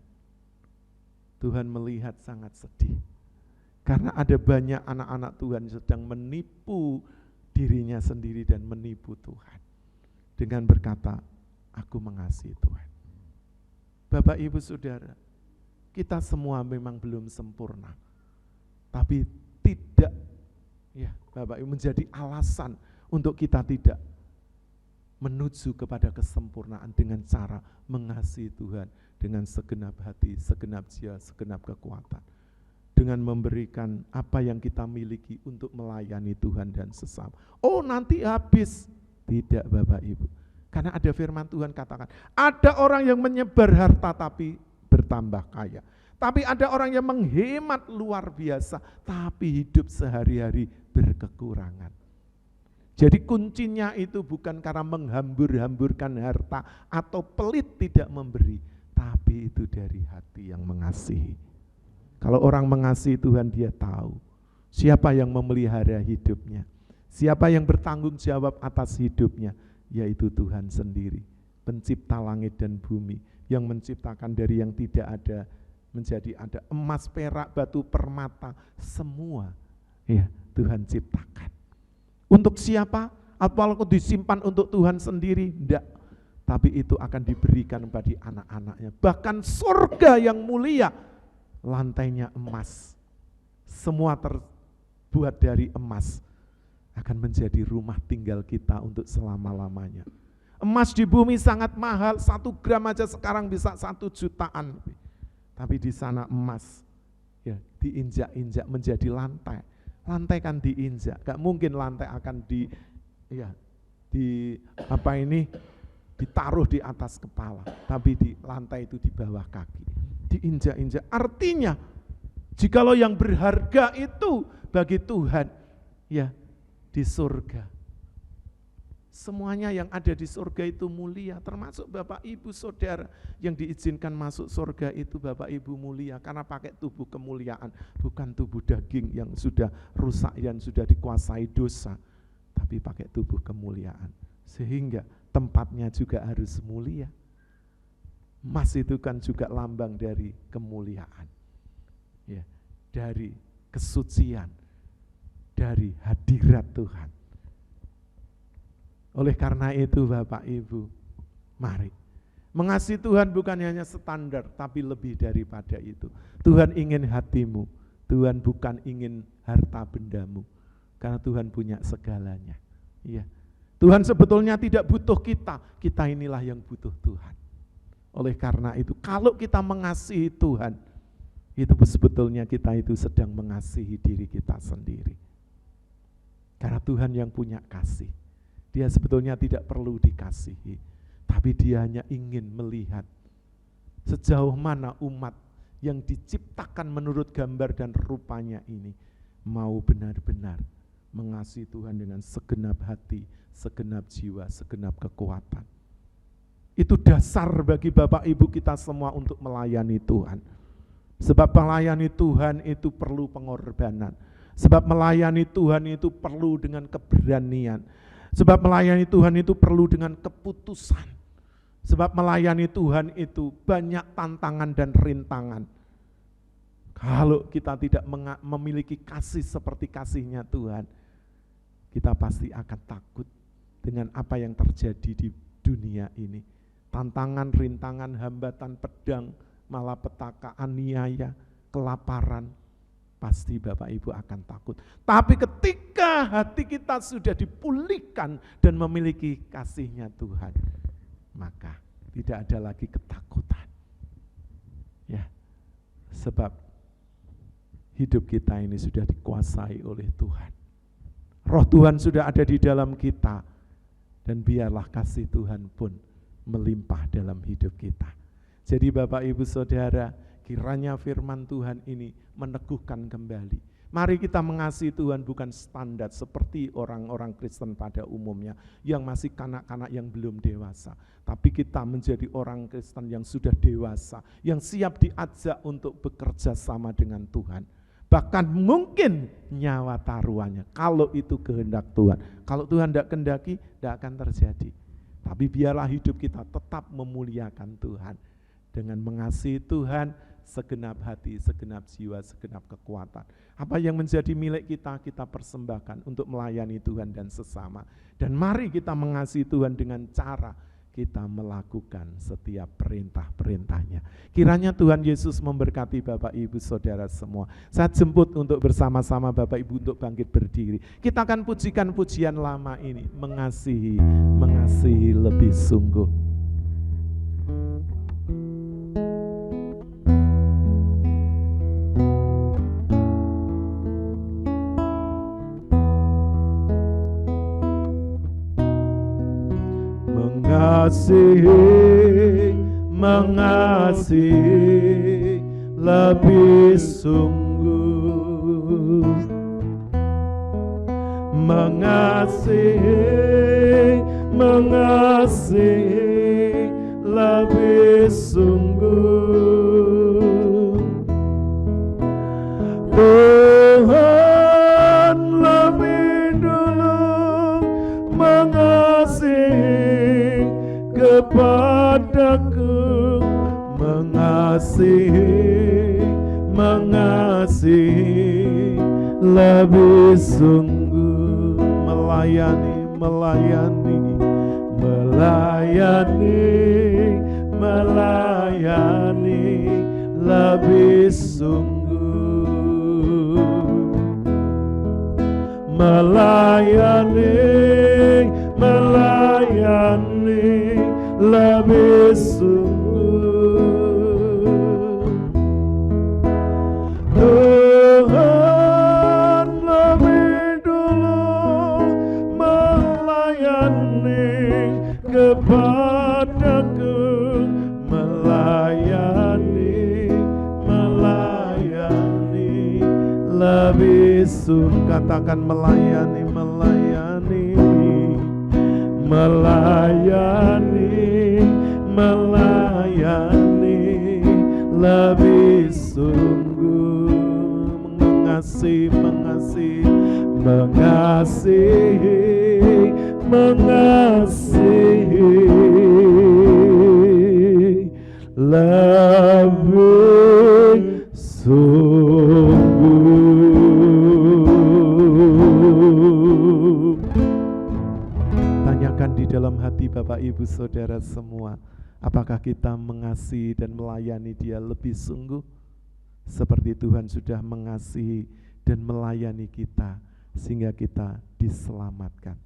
Tuhan melihat sangat sedih, karena ada banyak anak-anak Tuhan sedang menipu dirinya sendiri dan menipu Tuhan dengan berkata, aku mengasihi Tuhan. Bapak Ibu Saudara, kita semua memang belum sempurna, tapi tidak ya Bapak Ibu menjadi alasan untuk kita tidak menuju kepada kesempurnaan dengan cara mengasihi Tuhan dengan segenap hati, segenap jiwa, segenap kekuatan, dengan memberikan apa yang kita miliki untuk melayani Tuhan dan sesama. Oh nanti habis, tidak Bapak Ibu, karena ada firman Tuhan katakan, ada orang yang menyebar harta tapi bertambah kaya, tapi ada orang yang menghemat luar biasa tapi hidup sehari-hari berkekurangan. Jadi kuncinya itu bukan karena menghambur-hamburkan harta atau pelit tidak memberi, tapi itu dari hati yang mengasihi. Kalau orang mengasihi Tuhan, dia tahu siapa yang memelihara hidupnya, siapa yang bertanggung jawab atas hidupnya, yaitu Tuhan sendiri, pencipta langit dan bumi, yang menciptakan dari yang tidak ada menjadi ada, emas, perak, batu, permata, semua ya Tuhan ciptakan. Untuk siapa? Apakah disimpan untuk Tuhan sendiri? Tidak. Tapi itu akan diberikan bagi anak-anaknya. Bahkan surga yang mulia, lantainya emas. Semua terbuat dari emas. Akan menjadi rumah tinggal kita untuk selama-lamanya. Emas di bumi sangat mahal, 1 gram aja sekarang bisa 1 jutaan. Tapi di sana emas ya diinjak-injak menjadi lantai. Lantai kan diinjak, gak mungkin lantai akan ditaruh di atas kepala, tapi di lantai itu di bawah kaki, diinjak-injak. Artinya, jikalau yang berharga itu bagi Tuhan, ya di surga. Semuanya yang ada di surga itu mulia, termasuk Bapak Ibu Saudara yang diizinkan masuk surga itu Bapak Ibu mulia, karena pakai tubuh kemuliaan, bukan tubuh daging yang sudah rusak, yang sudah dikuasai dosa, tapi pakai tubuh kemuliaan, sehingga tempatnya juga harus mulia. Emas itu kan juga lambang dari kemuliaan, ya, dari kesucian, dari hadirat Tuhan. Oleh karena itu Bapak Ibu, mari mengasihi Tuhan bukan hanya standar, tapi lebih daripada itu. Tuhan ingin hatimu, Tuhan bukan ingin harta bendamu, karena Tuhan punya segalanya. Iya. Tuhan sebetulnya tidak butuh kita, kita inilah yang butuh Tuhan. Oleh karena itu, kalau kita mengasihi Tuhan, itu sebetulnya kita itu sedang mengasihi diri kita sendiri. Karena Tuhan yang punya kasih. Dia sebetulnya tidak perlu dikasihi, tapi dia hanya ingin melihat sejauh mana umat yang diciptakan menurut gambar dan rupanya ini mau benar-benar mengasihi Tuhan dengan segenap hati, segenap jiwa, segenap kekuatan. Itu dasar bagi Bapak Ibu kita semua untuk melayani Tuhan. Sebab melayani Tuhan itu perlu pengorbanan. Sebab melayani Tuhan itu perlu dengan keberanian. Sebab melayani Tuhan itu perlu dengan keputusan. Sebab melayani Tuhan itu banyak tantangan dan rintangan. Kalau kita tidak memiliki kasih seperti kasihnya Tuhan, kita pasti akan takut dengan apa yang terjadi di dunia ini. Tantangan, rintangan, hambatan, pedang, malapetaka, aniaya, kelaparan, pasti Bapak Ibu akan takut. Tapi ketika hati kita sudah dipulihkan dan memiliki kasih-Nya Tuhan, maka tidak ada lagi ketakutan. Ya, sebab hidup kita ini sudah dikuasai oleh Tuhan. Roh Tuhan sudah ada di dalam kita, dan biarlah kasih Tuhan pun melimpah dalam hidup kita. Jadi Bapak Ibu Saudara, kiranya firman Tuhan ini meneguhkan kembali. Mari kita mengasihi Tuhan bukan standar seperti orang-orang Kristen pada umumnya yang masih kanak-kanak yang belum dewasa. Tapi kita menjadi orang Kristen yang sudah dewasa, yang siap diajak untuk bekerja sama dengan Tuhan. Bahkan mungkin nyawa taruhannya, kalau itu kehendak Tuhan. Kalau Tuhan tidak kehendaki, tidak akan terjadi. Tapi biarlah hidup kita tetap memuliakan Tuhan. Dengan mengasihi Tuhan, segenap hati, segenap jiwa, segenap kekuatan. Apa yang menjadi milik kita, kita persembahkan untuk melayani Tuhan dan sesama. Dan mari kita mengasihi Tuhan dengan cara kita melakukan setiap perintah-perintahnya. Kiranya Tuhan Yesus memberkati Bapak Ibu Saudara semua. Saya jemput untuk bersama-sama Bapak Ibu untuk bangkit berdiri. Kita akan pujikan pujian lama ini, mengasihi lebih sungguh. Mengasihi lebih sungguh, mengasihi, mengasihi lebih sungguh. Tuhan lebih dulu mengasihi kepadaku, mengasihi, mengasihi lebih sungguh, melayani, melayani, melayani, melayani lebih sungguh, melayani, melayani lebih sungguh. Tuhan lebih dulu melayani kepadaku, melayani, melayani lebih sungguh. Katakan melayani, melayani, melayani, melayani lebih sungguh, mengasihi, mengasihi, mengasihi, mengasihi lebih sungguh. Tanyakan di dalam hati Bapak Ibu Saudara semua, apakah kita mengasihi dan melayani Dia lebih sungguh seperti Tuhan sudah mengasihi dan melayani kita sehingga kita diselamatkan.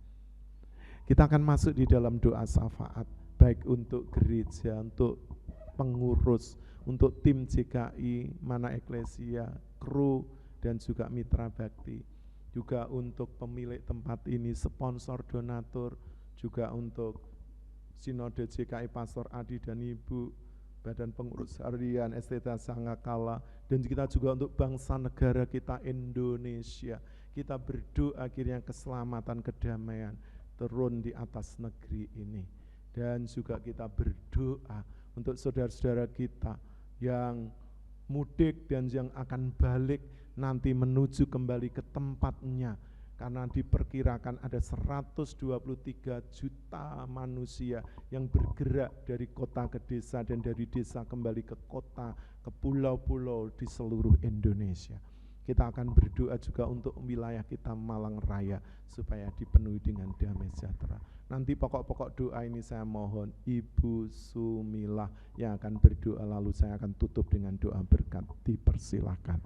Kita akan masuk di dalam doa syafaat, baik untuk gereja, untuk pengurus, untuk tim JKI, Mana Eklesia, kru, dan juga mitra bakti. Juga untuk pemilik tempat ini, sponsor, donatur, juga untuk Sinode JKI Pastor Adi dan Ibu, Badan Pengurus Harian Esteta Sangakala, dan kita juga untuk bangsa negara kita Indonesia. Kita berdoa akhirnya keselamatan, kedamaian turun di atas negeri ini. Dan juga kita berdoa untuk saudara-saudara kita yang mudik dan yang akan balik nanti menuju kembali ke tempatnya, karena diperkirakan ada 123 juta manusia yang bergerak dari kota ke desa dan dari desa kembali ke kota, ke pulau-pulau di seluruh Indonesia. Kita akan berdoa juga untuk wilayah kita Malang Raya supaya dipenuhi dengan damai sejahtera. Nanti pokok-pokok doa ini saya mohon Ibu Sumilah yang akan berdoa, lalu saya akan tutup dengan doa berkat. Dipersilakan.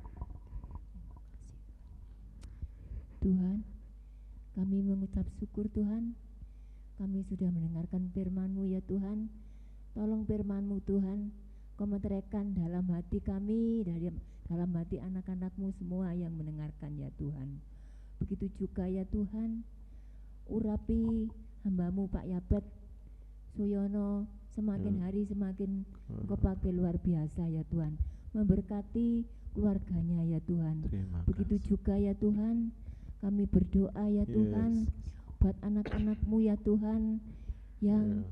Tuhan, kami mengucap syukur Tuhan, kami sudah mendengarkan firman-Mu ya Tuhan. Tolong firman-Mu Tuhan, Kau meteraikan dalam hati kami, dalam hati anak-anak-Mu semua yang mendengarkan ya Tuhan. Begitu juga ya Tuhan, urapi hamba-Mu Pak Yabet Suyono, semakin hari semakin Engkau pakai luar biasa ya Tuhan, memberkati keluarganya ya Tuhan. Begitu juga ya Tuhan, kami berdoa ya Tuhan, buat anak-anak-Mu ya Tuhan yang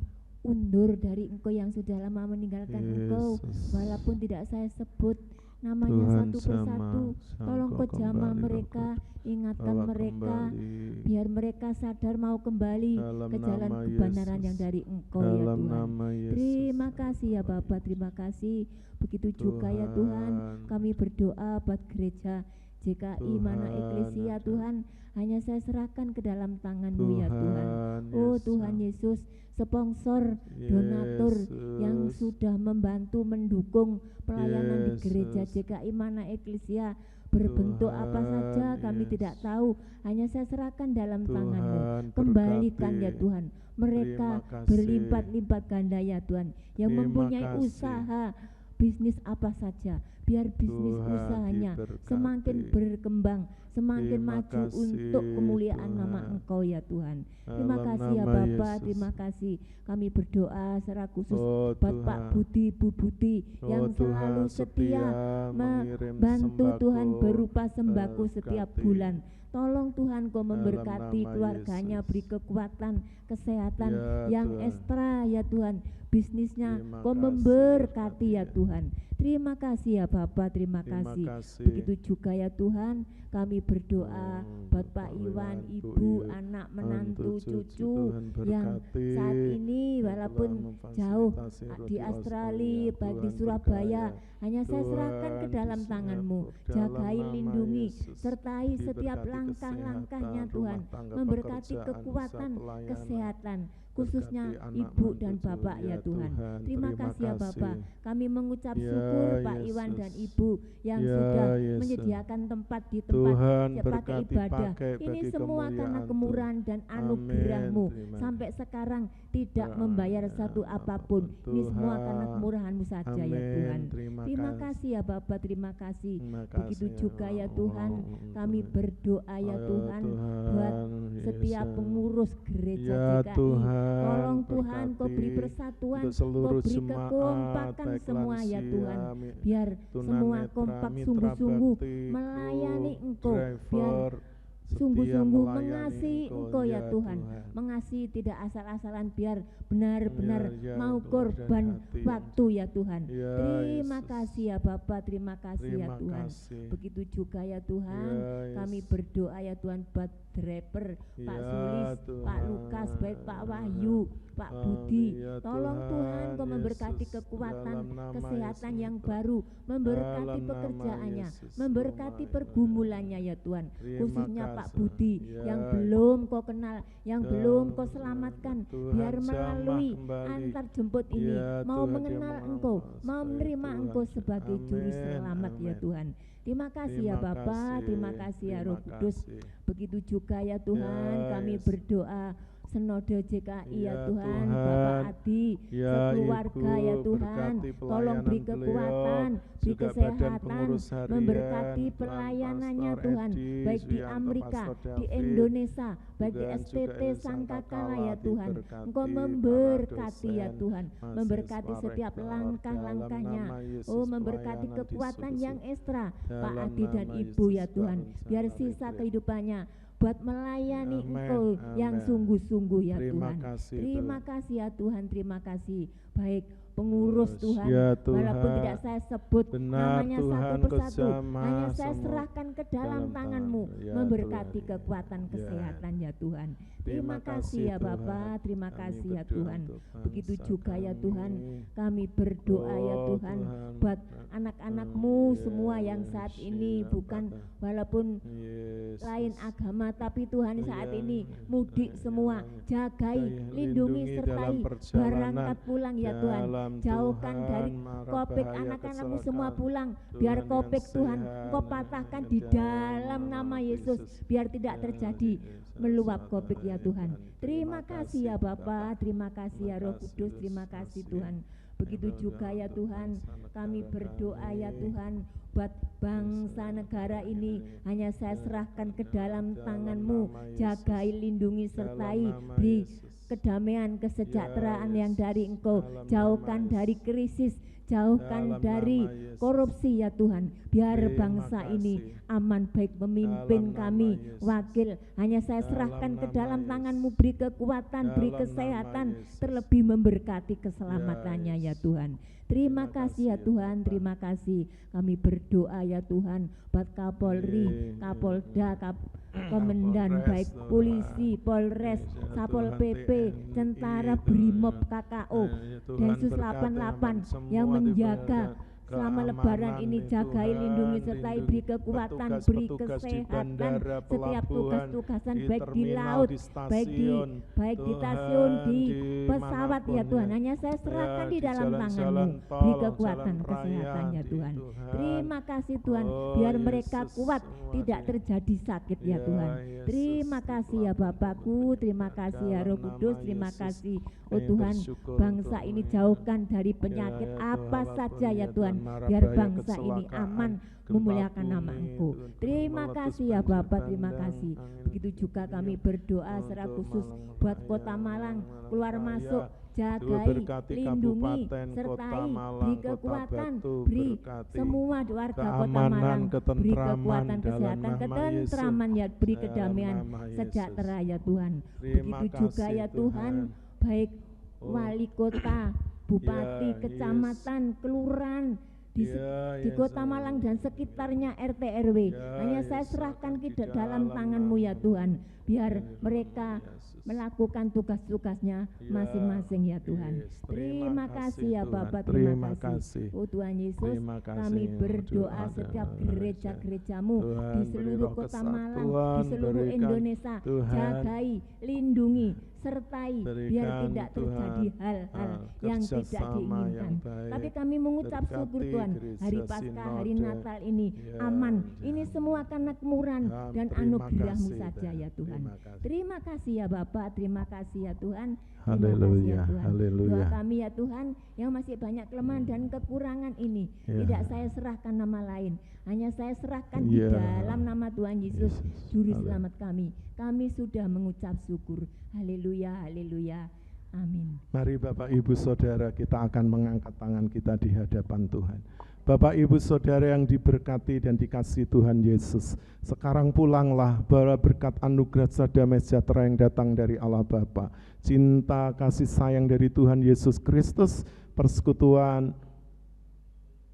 undur dari Engkau, yang sudah lama meninggalkan Engkau, walaupun tidak saya sebut namanya Tuhan, satu persatu. Tolong Kau jamah mereka, ingatkan mereka, biar mereka sadar mau kembali ke jalan kebenaran yang dari Engkau ya Tuhan. Terima kasih ya Bapa, terima kasih. Begitu juga ya Tuhan, kami berdoa buat gereja JKI Mana Eklesia Tuhan, hanya saya serahkan ke dalam tangan-Mu ya Tuhan. Oh Tuhan Yesus, sponsor, donatur yang sudah membantu mendukung pelayanan di gereja JKI Mana Eklesia, berbentuk apa saja kami tidak tahu, hanya saya serahkan dalam tangan-Mu. Kembalikan ya Tuhan mereka berlipat-lipat ganda ya Tuhan, yang mempunyai usaha bisnis apa saja, biar bisnis Tuhan usahanya diberkati. semakin berkembang, semakin Terima maju kasih, untuk kemuliaan nama Tuhan. Engkau ya Tuhan. Terima Dalam kasih ya nama Bapa, Yesus. terima kasih. Kami berdoa secara khusus Oh buat Tuhan. Pak Budi, Bu Budi Oh yang selalu Tuhan, setia mengirim membantu sembako, Tuhan berupa sembako setiap berkati. bulan. Tolong Tuhan Kau memberkati nama keluarganya, Yesus. beri kekuatan, kesehatan Ya yang Tuhan. ekstra ya Tuhan. Bisnisnya Terima Kau kasih, memberkati ya berkati. Tuhan. Terima kasih ya Bapa, terima Terima kasih. kasih. Begitu juga ya Tuhan, kami berdoa buat Pak Iwan, Ibu, anak, menantu, cucu yang saat ini walaupun jauh di Australia, baik di Surabaya, hanya saya serahkan ke dalam tangan-Mu. Jagai, lindungi, sertai setiap langkah-langkahnya Tuhan, memberkati kekuatan, kesehatan, khususnya ibu dan bapak ya Tuhan. Terima kasih ya Bapak. Kami mengucap Ya syukur Pak Iwan Yesus. dan Ibu yang Ya sudah Yesus. menyediakan tempat di Tuhan tempat pakai berkati ibadah. pakai Ini bagi semua karena kemuliaan kemurahan dan Tuhan. anugerah-Mu. Amin. Terima Sampai sekarang tidak membayar satu apapun. Ini semua Tuhan. karena kemurahan-Mu saja ya Amin. Tuhan. Terima Terima kasih. kasih ya Bapak, terima kasih. Terima Begitu kasih, juga ya Tuhan, Allah. kami berdoa ya Ya Tuhan Tuhan, buat setiap Yesus. pengurus gereja Ya GKI. Tuhan, Tolong Tuhan Kau beri berkati persatuan, untuk seluruh Kau beri jemaat, kekompakan baik semua ya lansia, Tuhan. Biar semua tunanetra, kompak mitra sungguh-sungguh bakti, melayani kru, Engkau. Biar driver, setia sungguh-sungguh melayani mengasihi Engkau ya Tuhan. Mengasihi tidak asal-asalan, biar benar-benar Ya, ya, mau Tuhan, korban dan hati. waktu ya Tuhan. Ya, Terima Yesus. kasih ya Bapa, terima kasih ya Terima Tuhan. kasih. Begitu juga ya Tuhan, Ya, kami Yesus. berdoa ya Tuhan buat driver, Pak Ya, Sulis, Pak Tuhan. Lukas, baik Pak Wahyu, Pak Budi. Ya, Tolong Tuhan Kau Yesus. memberkati kekuatan, Dalam nama kesehatan Yesus, yang Tuhan. baru, memberkati Dalam nama pekerjaannya, Yesus, memberkati Tuhan. pergumulannya ya Tuhan. Terima Khususnya Pak kasih. Budi Ya, yang belum Kau kenal, yang Dan belum Kau selamatkan, Tuhan biar jamah melalui kembali. antar jemput ini Ya, mau Tuhan, dia mengenal mau Engkau, amas, mau baik menerima Tuhan. Engkau sebagai juru Amin, selamat ya amin. Tuhan. Terima kasih ya Terima Bapa, kasih, terima kasih ya Roh terima Kudus. kasih. Begitu juga ya Tuhan, Ya, kami Yesus. berdoa Senode JKI ya Ya, Tuhan, Tuhan. Bapak Adi, Ya, sekeluarga Ibu, ya Tuhan, berkati tolong beri pelayanan kekuatan, beliau, beri juga badan kesehatan, pengurus harian, memberkati Tuhan pelayanannya Pastor Tuhan, Edi, baik di Suyanto, Amerika, Pastor di David, Indonesia, baik di juga STT Insan Sangkakala Kakala ya Tuhan. diberkati, Engkau para memberkati ya dosen, Tuhan, memberkati mahasiswa, setiap rektor, langkah-langkahnya. dalam nama Yesus, Oh, memberkati pelayanan di kekuatan suku-suku. yang ekstra Pak Dalam Adi dan nama Ibu Yesus, ya Tuhan, Pak biar Unsa, sisa Mari, kehidupannya buat melayani Amin, Engkau yang amin. sungguh-sungguh ya Terima Tuhan. kasih, Terima Tuhan. kasih ya Tuhan, terima kasih. Baik pengurus Yes, Tuhan, ya walaupun Tuhan. tidak saya sebut Benar, namanya Tuhan, satu Kau persatu, jamah hanya saya semua serahkan ke dalam dalam tangan-Mu, tangan. Ya, memberkati Tuhan. kekuatan Ya. kesehatan ya Tuhan. Terima Terima kasih ya Tuhan. Bapak, terima Kami kasih ya berdoa Tuhan. untuk Begitu bangsa juga ya kami. Tuhan, kami berdoa ya Oh, Tuhan Tuhan. buat anak-anak-Mu Yes, semua yang saat ini ya, bukan Bapak. walaupun Yesus. lain agama, tapi Tuhan saat Ya, ini mudik ya, semua, jagai, ya, lindungi, lindungi sertai, dalam perjalanan, berangkat pulang ya Tuhan, dalam jauhkan Tuhan, dari mara Covid, bahaya, anak-anakmu kecelakaan. semua pulang, Tuhan biar yang Covid Tuhan sehat, Engkau patahkan yang di dalam dalam nama Yesus, biar tidak Ya, terjadi Yesus, meluap Tuhan, Covid ya Tuhan. Terima Terima kasih ya kasih, Bapa, terima kasih ya Roh Terima kasih, Kudus, terima Yesus, kasih kasih. Tuhan. Begitu Yang juga ya untuk Tuhan, bangsa kami negara berdoa ya kami. Tuhan buat bangsa negara ini, hanya saya serahkan ke dalam tangan-Mu, jagai, lindungi, sertai, beri kedamaian, kesejahteraan yang dari Engkau, jauhkan dari krisis, jauhkan Dalam dari nama Yesus. korupsi ya Tuhan, biar Terima bangsa ini kasih. aman, baik pemimpin Dalam nama kami, Yesus. wakil, hanya saya Dalam serahkan ke nama dalam Yesus. tangan-Mu, beri kekuatan, beri Dalam nama kesehatan, Yesus. terlebih memberkati keselamatannya ya Yesus. Tuhan. Terima Terima kasih ya kasih, Tuhan, Bapak. terima kasih. Kami berdoa ya Tuhan buat Kapolri, Ye, Kapolda, Komandan, Kapolres, baik Tuhan. polisi, Polres, Yes, ya Satpol Tuhan, PP, TNI, Tentara Tuhan. Brimob, KKO, Ya Tuhan, Densus berkati 88 semua yang di menjaga bandara, selama keamanan lebaran ini, nih, jagai, Tuhan, lindungi, sertai, lindungi beri kekuatan, beri petugas-petugas di kesehatan, bandara, setiap pelabuhan, tugas-tugasan di baik di terminal, laut, di baik di stasiun, stasiun, Tuhan, di di pesawat ya manapun Tuhan. ya. Hanya saya serahkan Ya, di di dalam jalan-jalan tangan-Mu, tol, beri kekuatan, jalan raya, kesehatan ya di Tuhan. Tuhan. Terima kasih Tuhan, Oh, biar mereka Yesus, kuat, semua tidak di- terjadi sakit ya Ya, Tuhan. Yesus, Terima kasih ya dikeluarkan Bapakku, Tuhan. terima kasih ya Dalam Roh nama Kudus, terima Yesus, kasih. Oh kami Tuhan, bersyukur bangsa untuk ini Tuhan. jauhkan dari penyakit Ya, apa Tuhan, saja ya ya Tuhan, biar bangsa ini aman memuliakan nama Engkau. Terima kasih ya Bapak, terima kasih. Begitu juga kami berdoa secara khusus buat Kota Malang, keluar masuk, jagai, lindungi, sertai, beri kekuatan, beri semua warga Kota Malang, beri kekuatan kesehatan, ketentraman ya, beri kedamaian sejahtera ya Tuhan. Begitu juga ya Tuhan, baik wali kota, bupati, kecamatan, kelurahan, di Kota Malang dan sekitarnya RT RW, hanya saya serahkan ke dalam tangan-Mu ya Tuhan, biar mereka melakukan tugas-tugasnya masing-masing ya Tuhan. Terima kasih ya Bapak, terima kasih. Oh Tuhan Yesus, kami berdoa setiap gereja-gereja-Mu di seluruh Kota Malang, di seluruh Indonesia, jagai, lindungi, sertai, biar tidak terjadi hal-hal yang tidak diinginkan. Tapi kami mengucap syukur Tuhan, hari Paskah, hari Natal ini aman. Ini semua karena kemurahan dan anugerah-Mu saja ya Tuhan. Terima kasih ya Bapak, terima kasih ya Tuhan. Haleluya, Doa haleluya. kami ya Tuhan yang masih banyak kelemahan dan kekurangan ini, tidak saya serahkan nama lain, hanya saya serahkan di dalam nama Tuhan Yesus, Juru Selamat kami. Kami sudah mengucap syukur. Haleluya, haleluya. Amin. Mari Bapak Ibu Saudara, kita akan mengangkat tangan kita di hadapan Tuhan. Bapak Ibu Saudara yang diberkati dan dikasihi Tuhan Yesus, sekarang pulanglah bahwa berkat anugerah damai sejahtera yang datang dari Allah Bapa, cinta kasih sayang dari Tuhan Yesus Kristus, persekutuan,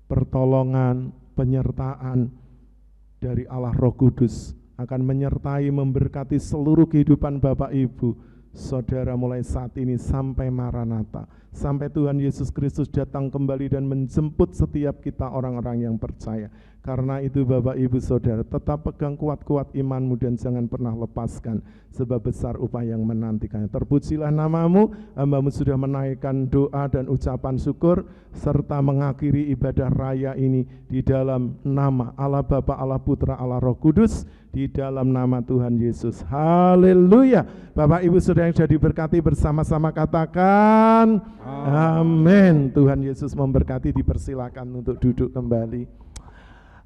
pertolongan, penyertaan dari Allah Roh Kudus akan menyertai, memberkati seluruh kehidupan Bapak Ibu Saudara mulai saat ini sampai Maranatha, sampai Tuhan Yesus Kristus datang kembali dan menjemput setiap kita orang-orang yang percaya. Karena itu Bapak Ibu Saudara, tetap pegang kuat-kuat imanmu dan jangan pernah lepaskan, sebab besar upah yang menantikannya. Terpujilah nama-Mu, hamba-Mu sudah menaikkan doa dan ucapan syukur serta mengakhiri ibadah raya ini di dalam nama Allah Bapa, Allah Putra, Allah Roh Kudus, di dalam nama Tuhan Yesus. Haleluya. Bapak Ibu Saudara yang sudah diberkati, bersama-sama katakan amin. Tuhan Yesus memberkati, dipersilakan untuk duduk kembali.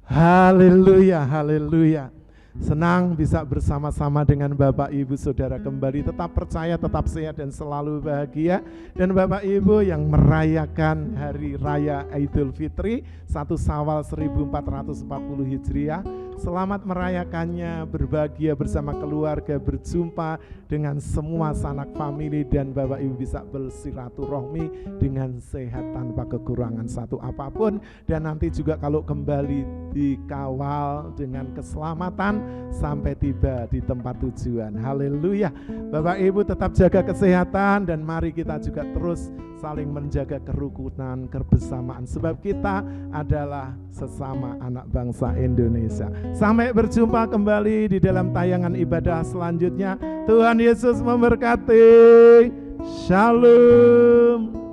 Haleluya, haleluya. Senang bisa bersama-sama dengan Bapak Ibu Saudara kembali. Tetap percaya, tetap sehat dan selalu bahagia. Dan Bapak Ibu yang merayakan hari raya Idul Fitri 1 Syawal 1440 Hijriah, selamat merayakannya, berbahagia bersama keluarga, berjumpa dengan semua sanak famili, dan Bapak Ibu bisa bersilaturahmi dengan sehat tanpa kekurangan satu apapun. Dan nanti juga kalau kembali dikawal dengan keselamatan sampai tiba di tempat tujuan. Haleluya. Bapak Ibu tetap jaga kesehatan, dan mari kita juga terus saling menjaga kerukunan, kebersamaan, sebab kita adalah sesama anak bangsa Indonesia. Sampai berjumpa kembali di dalam tayangan ibadah selanjutnya. Tuhan Yesus memberkati. Shalom.